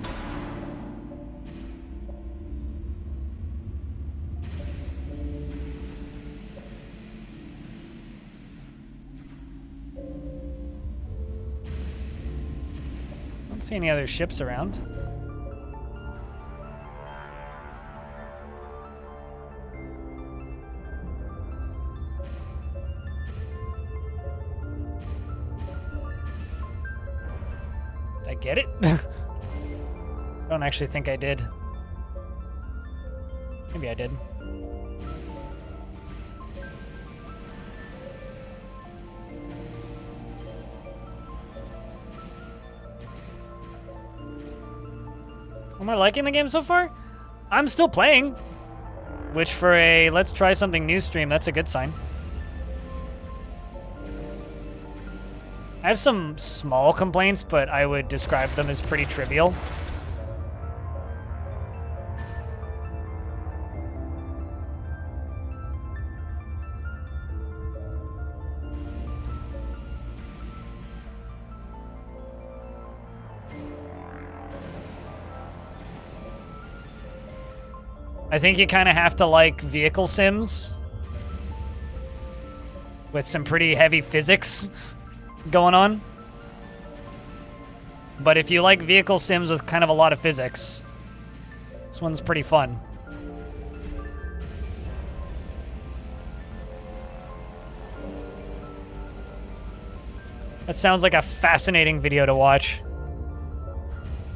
Don't see any other ships around. Did I get it? I don't actually think I did. Maybe I did. Am I liking the game so far? I'm still playing. Which for a let's try something new stream, that's a good sign. I have some small complaints, but I would describe them as pretty trivial. I think you kind of have to like vehicle sims with some pretty heavy physics going on. But if you like vehicle sims with kind of a lot of physics, this one's pretty fun. That sounds like a fascinating video to watch.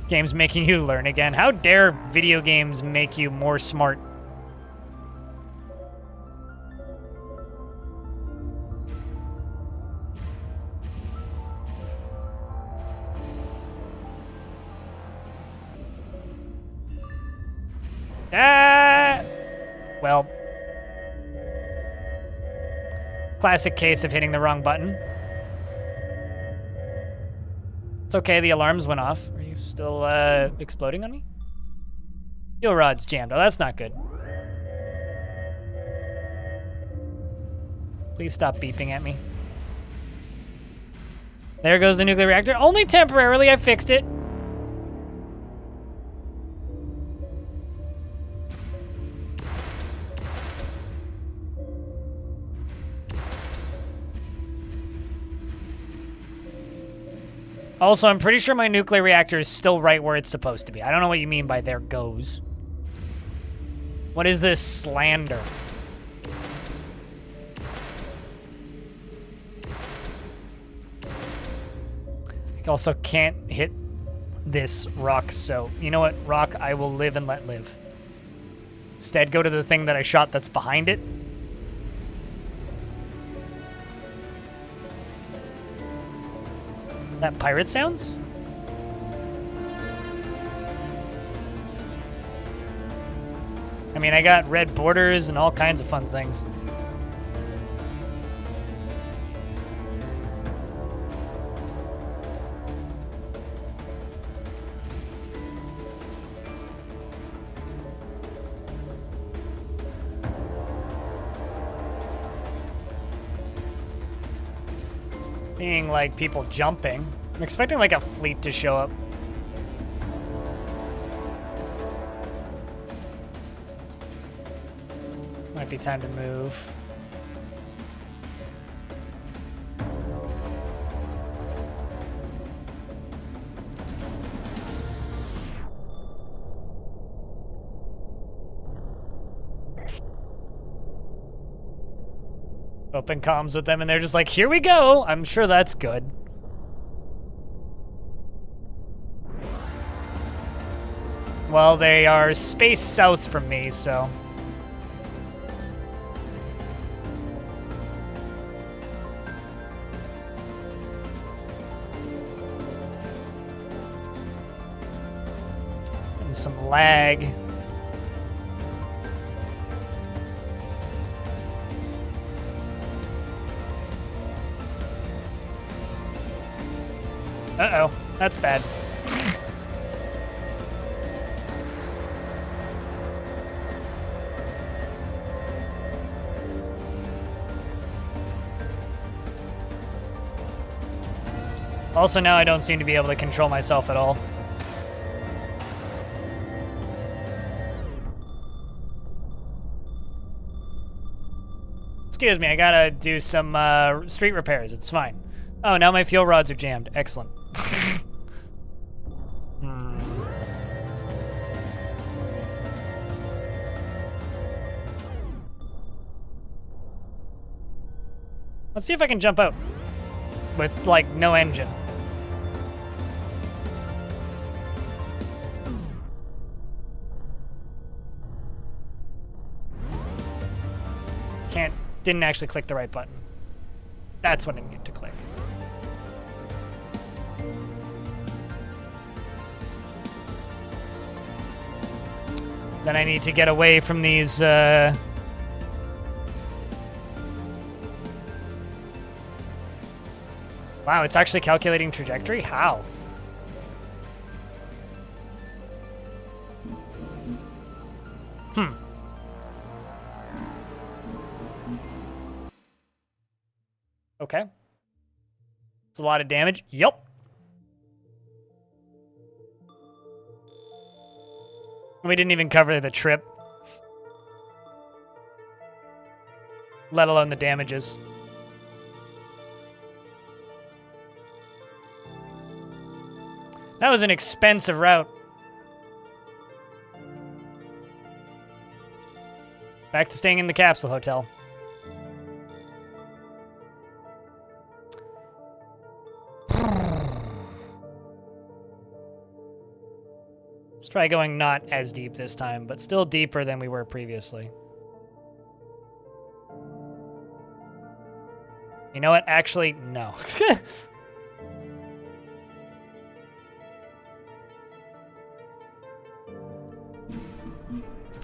Games making you learn again. How dare video games make you more smart? Well, classic case of hitting the wrong button. It's okay, the alarms went off. Are you still exploding on me? Fuel rod's jammed. Oh, that's not good. Please stop beeping at me. There goes the nuclear reactor. Only temporarily, I fixed it. Also, I'm pretty sure my nuclear reactor is still right where it's supposed to be. I don't know what you mean by there goes. What is this slander? I also can't hit this rock, so you know what, rock, I will live and let live. Instead, go to the thing that I shot that's behind it. That pirate sounds? I mean, I got red borders and all kinds of fun things. Seeing, like, people jumping. I'm expecting, like, a fleet to show up. Might be time to move. Open comms with them, and they're just like, here we go. I'm sure that's good. Well, they are space south from me, so... getting some lag. Uh-oh, that's bad. Also, now I don't seem to be able to control myself at all. Excuse me, I gotta do some street repairs. It's fine. Oh, now my fuel rods are jammed. Excellent. Let's see if I can jump out with, like, no engine. Didn't actually click the right button. That's what I need to click. Then I need to get away from these, Wow, it's actually calculating trajectory? How? Okay. It's a lot of damage. Yup. We didn't even cover the trip. Let alone the damages. That was an expensive route. Back to staying in the capsule hotel. Let's try going not as deep this time, but still deeper than we were previously. You know what? Actually, no.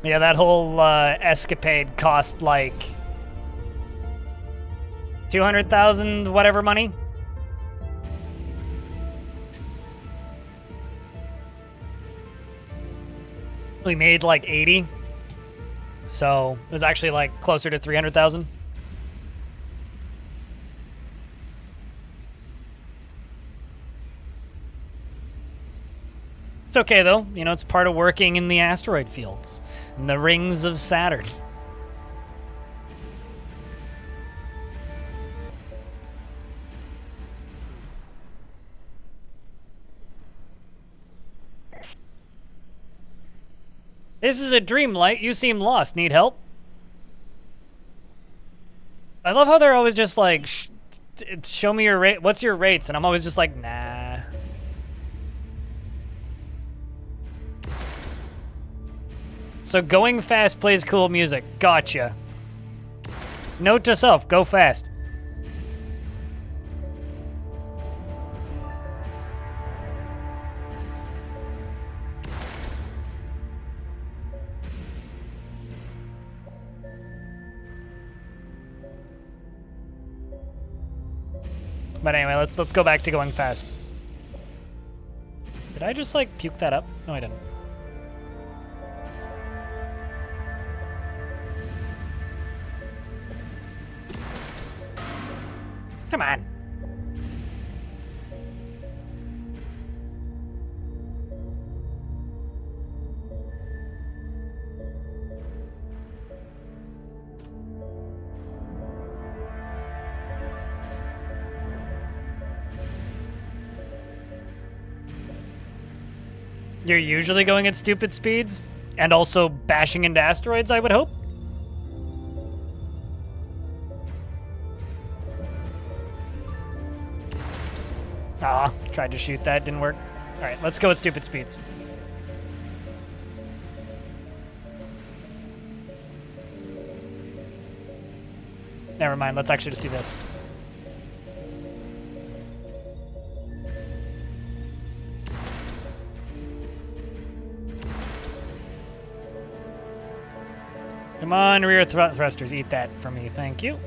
Yeah, that whole escapade cost like 200,000 whatever money. We made like 80. So it was actually like closer to 300,000. It's okay though, you know, it's part of working in the asteroid fields, in the rings of Saturn. This is a dream light. You seem lost. Need help? I love how they're always just like, show me your rate. What's your rates? And I'm always just like, nah. So going fast plays cool music. Gotcha. Note to self, go fast. But anyway, let's go back to going fast. Did I just like puke that up? No, I didn't. Come on. You're usually going at stupid speeds and also bashing into asteroids, I would hope. Ah, tried to shoot that, didn't work. All right, let's go at stupid speeds. Never mind, let's actually just do this. Come on, rear thrusters, eat that for me, thank you.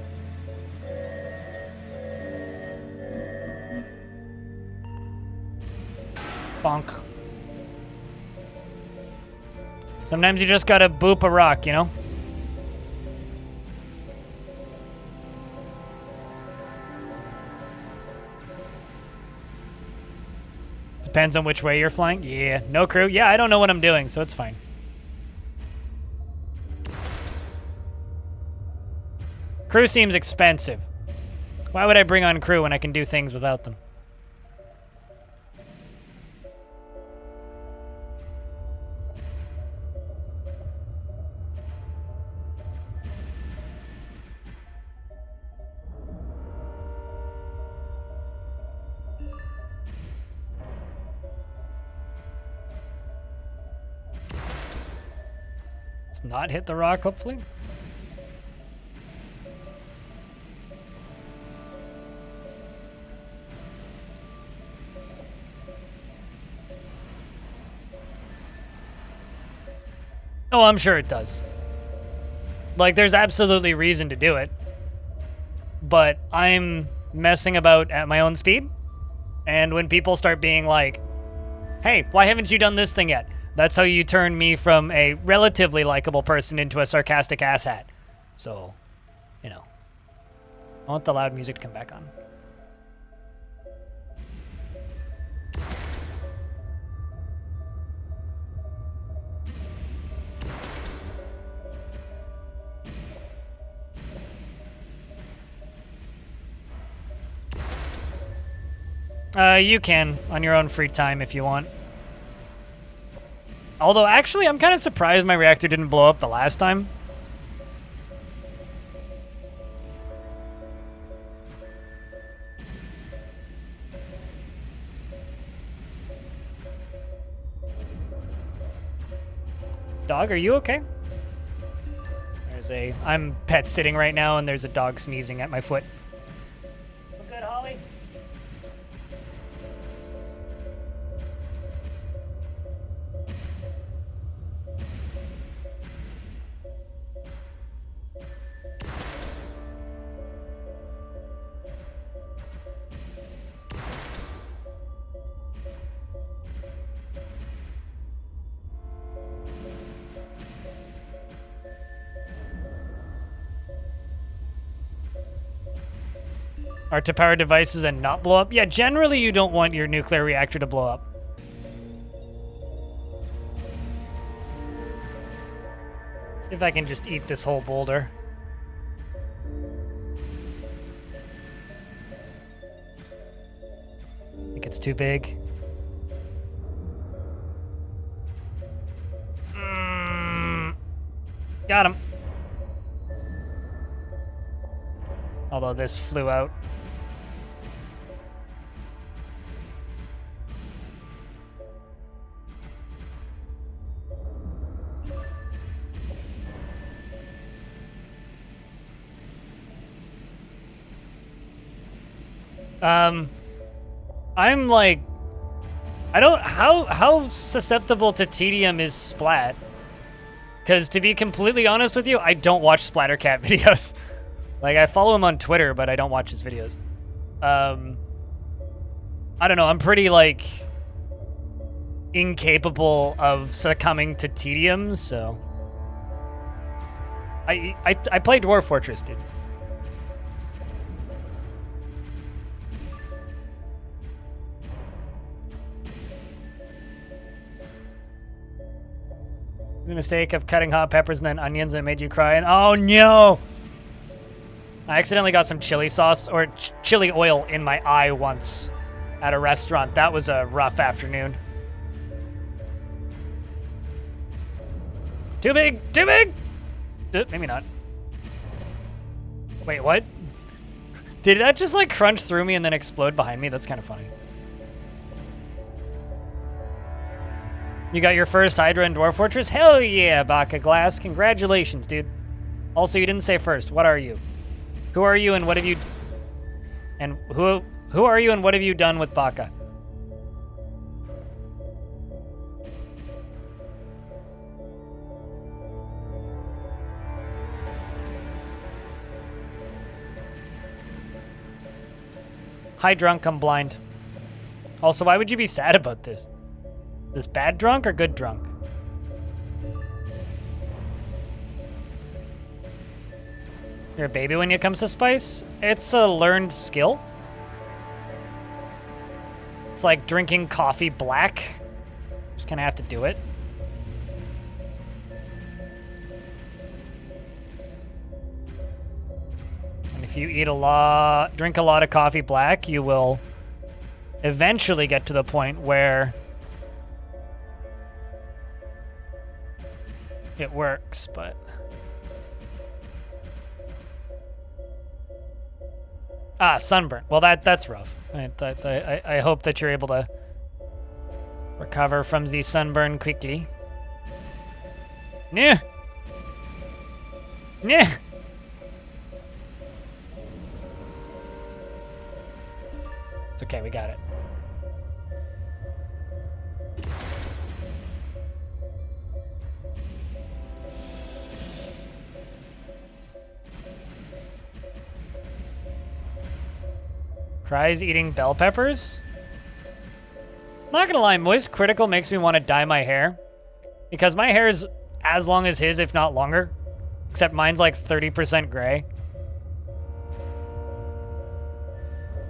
Bonk. Sometimes you just gotta boop a rock, you know? Depends on which way you're flying. Yeah, no crew. Yeah, I don't know what I'm doing, so it's fine. Crew seems expensive. Why would I bring on crew when I can do things without them? Let's not hit the rock, hopefully. Oh, I'm sure it does. Like, there's absolutely reason to do it. But I'm messing about at my own speed. And when people start being like, hey, why haven't you done this thing yet? That's how you turn me from a relatively likable person into a sarcastic asshat. So, you know. I want the loud music to come back on. You can, on your own free time if you want. Although, actually, I'm kind of surprised my reactor didn't blow up the last time. Dog, are you okay? I'm pet sitting right now, and there's a dog sneezing at my foot. You good, Holly? Are to power devices and not blow up? Yeah, generally you don't want your nuclear reactor to blow up. If I can just eat this whole boulder. I think it's too big. Got him. Although this flew out. I'm like, I don't, how susceptible to tedium is Splat? Because to be completely honest with you, I don't watch Splattercat videos. Like, I follow him on Twitter, but I don't watch his videos. I don't know, I'm pretty, like, incapable of succumbing to tedium, so. I play Dwarf Fortress, dude. The mistake of cutting hot peppers and then onions and it made you cry. And oh no! I accidentally got some chili sauce or chili oil in my eye once at a restaurant. That was a rough afternoon. Too big! Too big! Maybe not. Wait, what? Did that just like crunch through me and then explode behind me? That's kind of funny. You got your first Hydra in Dwarf Fortress? Hell yeah, Baka Glass. Congratulations, dude. Also, you didn't say first. What are you? Who are you and what have you... And who are you and what have you done with Baka? High drunk, I'm blind. Also, why would you be sad about this? This bad drunk or good drunk? You're a baby when it comes to spice? It's a learned skill. It's like drinking coffee black. Just kind of have to do it. And if you drink a lot of coffee black, you will eventually get to the point where it works, but... Ah, sunburn. Well, that's rough. I hope that you're able to recover from the sunburn quickly. Nah. Nah. It's okay, we got it. Cries eating bell peppers? Not gonna lie, moist critical makes me want to dye my hair. Because my hair is as long as his, if not longer. Except mine's like 30% gray.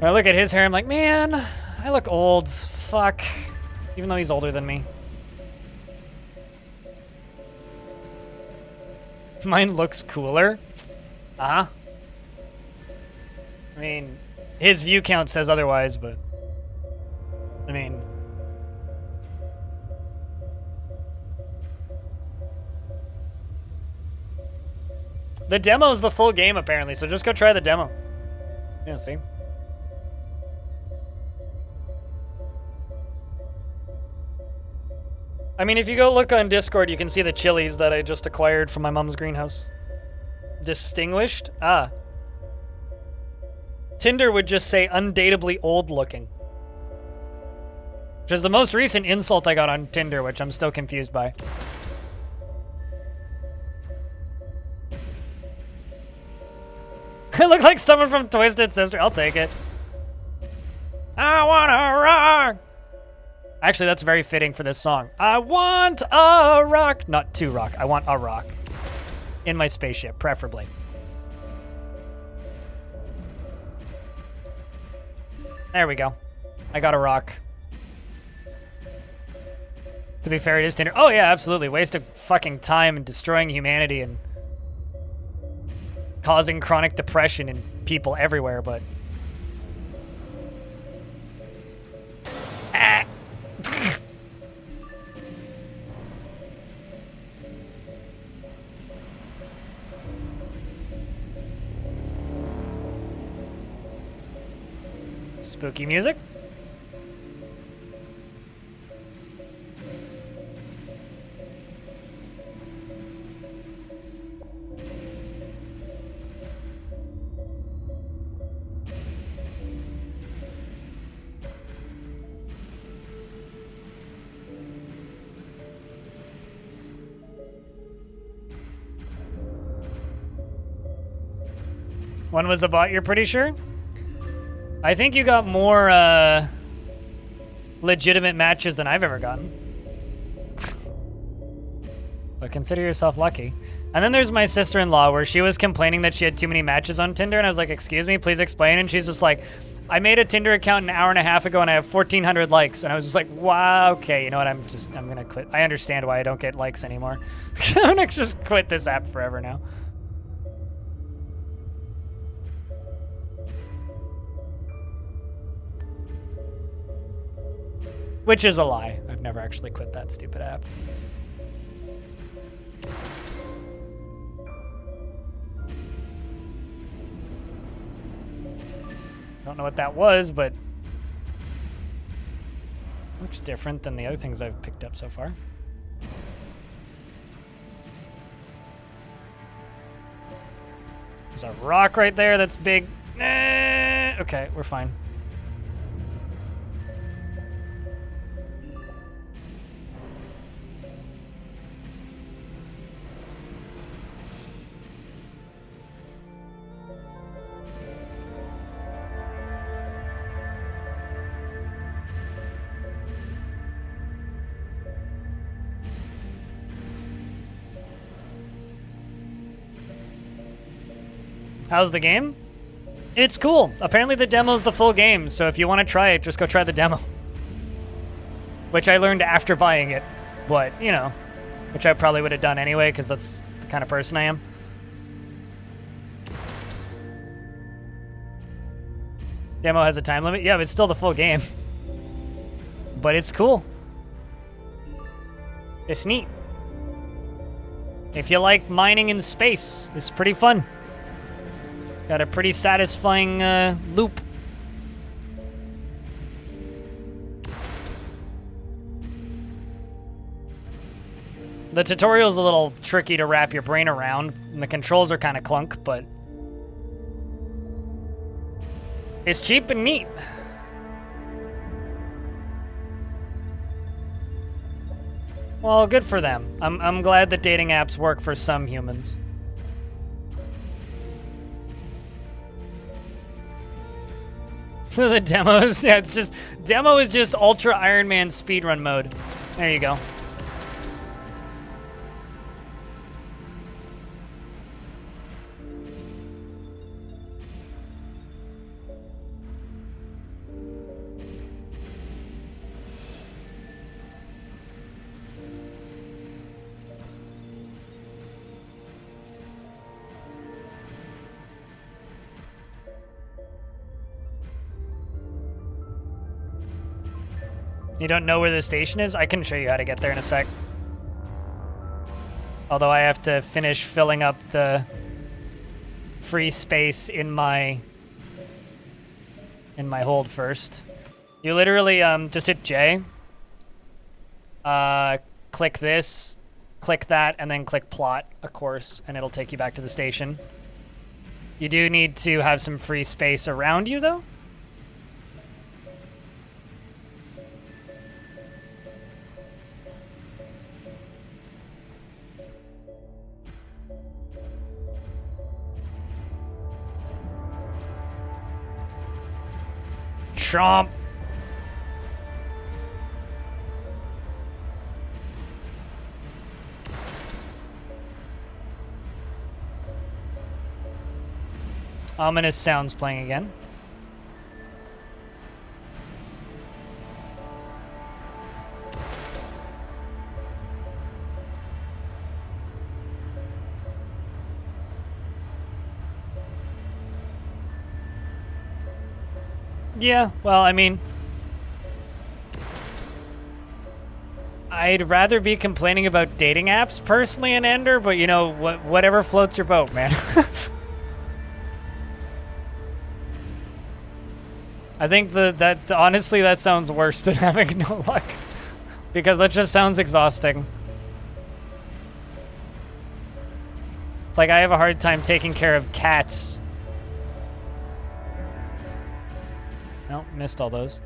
When I look at his hair, I'm like, man, I look old. Fuck. Even though he's older than me. Mine looks cooler. Uh-huh. I mean... His view count says otherwise, but I mean, the demo's the full game apparently, so just go try the demo. Yeah, see? I mean, if you go look on Discord, you can see the chilies that I just acquired from my mom's greenhouse. Distinguished? Ah. Tinder would just say undateably old looking. Which is the most recent insult I got on Tinder, which I'm still confused by. It looks like someone from Twisted Sister. I'll take it. I wanna rock. Actually, that's very fitting for this song. I want a rock. Not to rock. I want a rock. In my spaceship, preferably. There we go. I got a rock. To be fair, it is Tinder. Oh yeah, absolutely. Waste of fucking time and destroying humanity and causing chronic depression in people everywhere, but... Ah. Spooky music. One was a bot, you're pretty sure? I think you got more legitimate matches than I've ever gotten. So consider yourself lucky. And then there's my sister-in-law where she was complaining that she had too many matches on Tinder, and I was like, excuse me, please explain. And she's just like, I made a Tinder account an hour and a half ago and I have 1,400 likes. And I was just like, wow, okay, you know what, I'm gonna quit. I understand why I don't get likes anymore. I'm gonna just quit this app forever now. Which is a lie. I've never actually quit that stupid app. Don't know what that was, but looks different than the other things I've picked up so far. There's a rock right there that's big. Okay, we're fine. How's the game? It's cool. Apparently the demo's the full game, so if you want to try it, just go try the demo. Which I learned after buying it, but, you know, which I probably would have done anyway, because that's the kind of person I am. Demo has a time limit? Yeah, but it's still the full game. But it's cool. It's neat. If you like mining in space, it's pretty fun. Got a pretty satisfying loop. The tutorial's a little tricky to wrap your brain around, and the controls are kind of clunk, but it's cheap and neat. Well, good for them. I'm glad that dating apps work for some humans. So the demos, yeah, it's just, demo is just Ultra Iron Man speedrun mode. There you go. You don't know where the station is? I can show you how to get there in a sec. Although I have to finish filling up the free space in my hold first. You literally just hit J. Click this, click that, and then click plot, of course, and it'll take you back to the station. You do need to have some free space around you, though. Chomp. Ominous sounds playing again. Yeah, well, I mean, I'd rather be complaining about dating apps personally in Ender, but you know, whatever floats your boat, man. I think that honestly, that sounds worse than having no luck, because that just sounds exhausting. It's like I have a hard time taking care of cats. Nope, missed all those.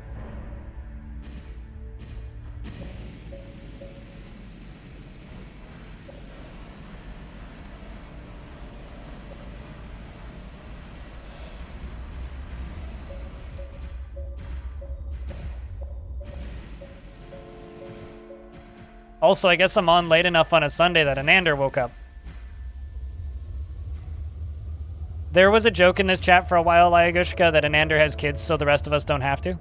Also, I guess I'm on late enough on a Sunday that Anander woke up. There was a joke in this chat for a while, Lyagushka, that Anander has kids so the rest of us don't have to.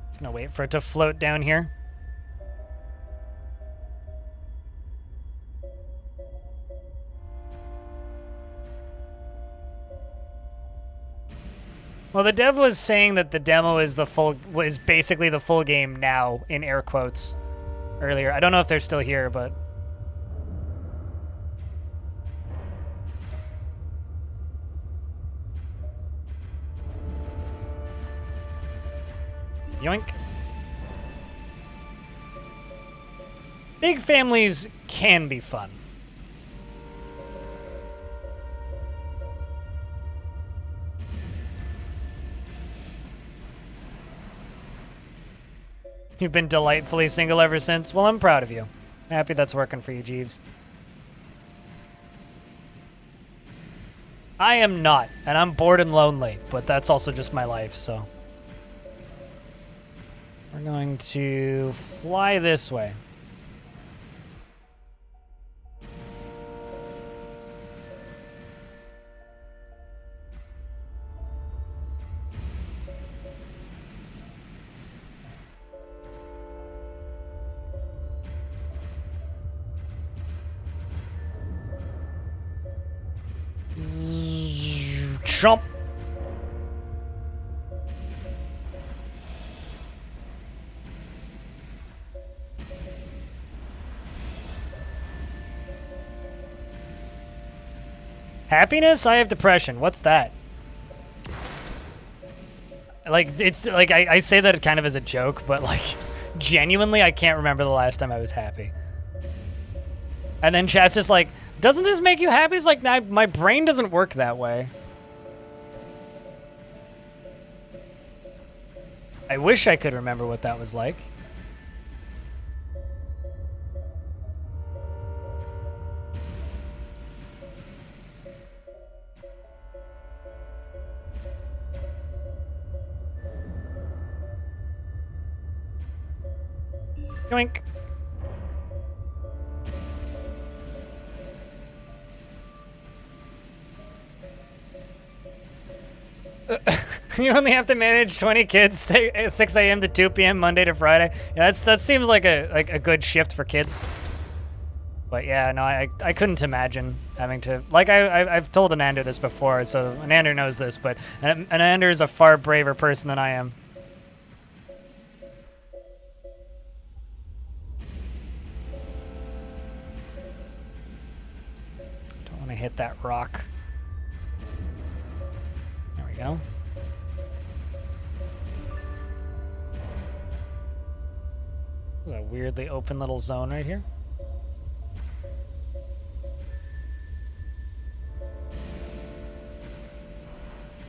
Just gonna wait for it to float down here. Well, the dev was saying that the demo is basically the full game now, in air quotes, earlier. I don't know if they're still here, but... Yoink. Big families can be fun. You've been delightfully single ever since. Well, I'm proud of you. Happy that's working for you, Jeeves. I am not, and I'm bored and lonely, but that's also just my life, so. We're going to fly this way. Chomp. Happiness? I have depression. What's that? Like, it's like I say that kind of as a joke, but like genuinely I can't remember the last time I was happy. And then chat's just like, doesn't this make you happy? It's like, nah, my brain doesn't work that way. I wish I could remember what that was like. Yoink. You only have to manage 20 kids, 6 a.m. to 2 p.m. Monday to Friday. Yeah, that seems like a good shift for kids. But yeah, no, I couldn't imagine having to, like I've told Ananda this before, so Ananda knows this, but Ananda is a far braver person than I am. Don't want to hit that rock. There we go. There's a weirdly open little zone right here.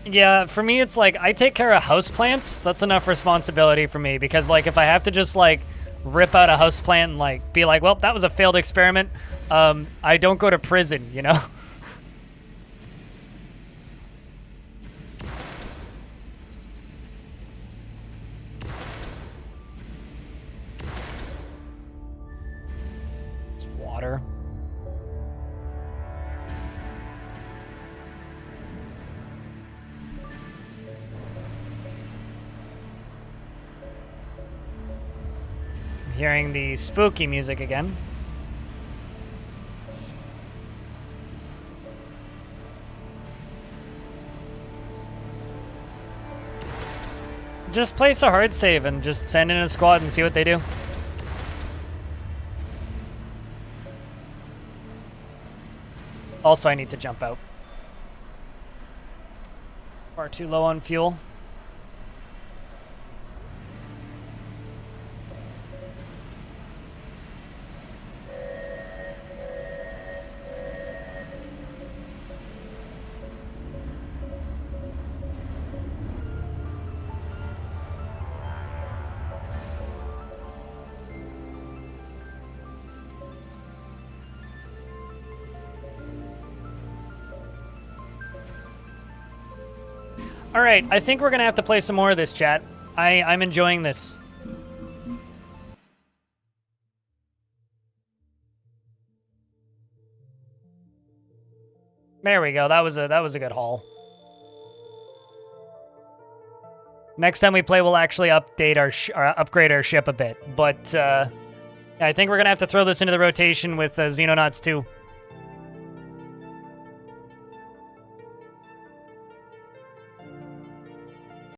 Yeah, for me, it's like, I take care of houseplants. That's enough responsibility for me, because, like, if I have to just, like, rip out a houseplant and, like, be like, well, that was a failed experiment, I don't go to prison, you know? It's water. Hearing the spooky music again. Just place a hard save and just send in a squad and see what they do. Also, I need to jump out. Far too low on fuel. All right, I think we're gonna have to play some more of this, chat. I'm enjoying this. There we go. That was a good haul. Next time we play, we'll actually update our upgrade our ship a bit. But I think we're gonna have to throw this into the rotation with Xenonauts 2.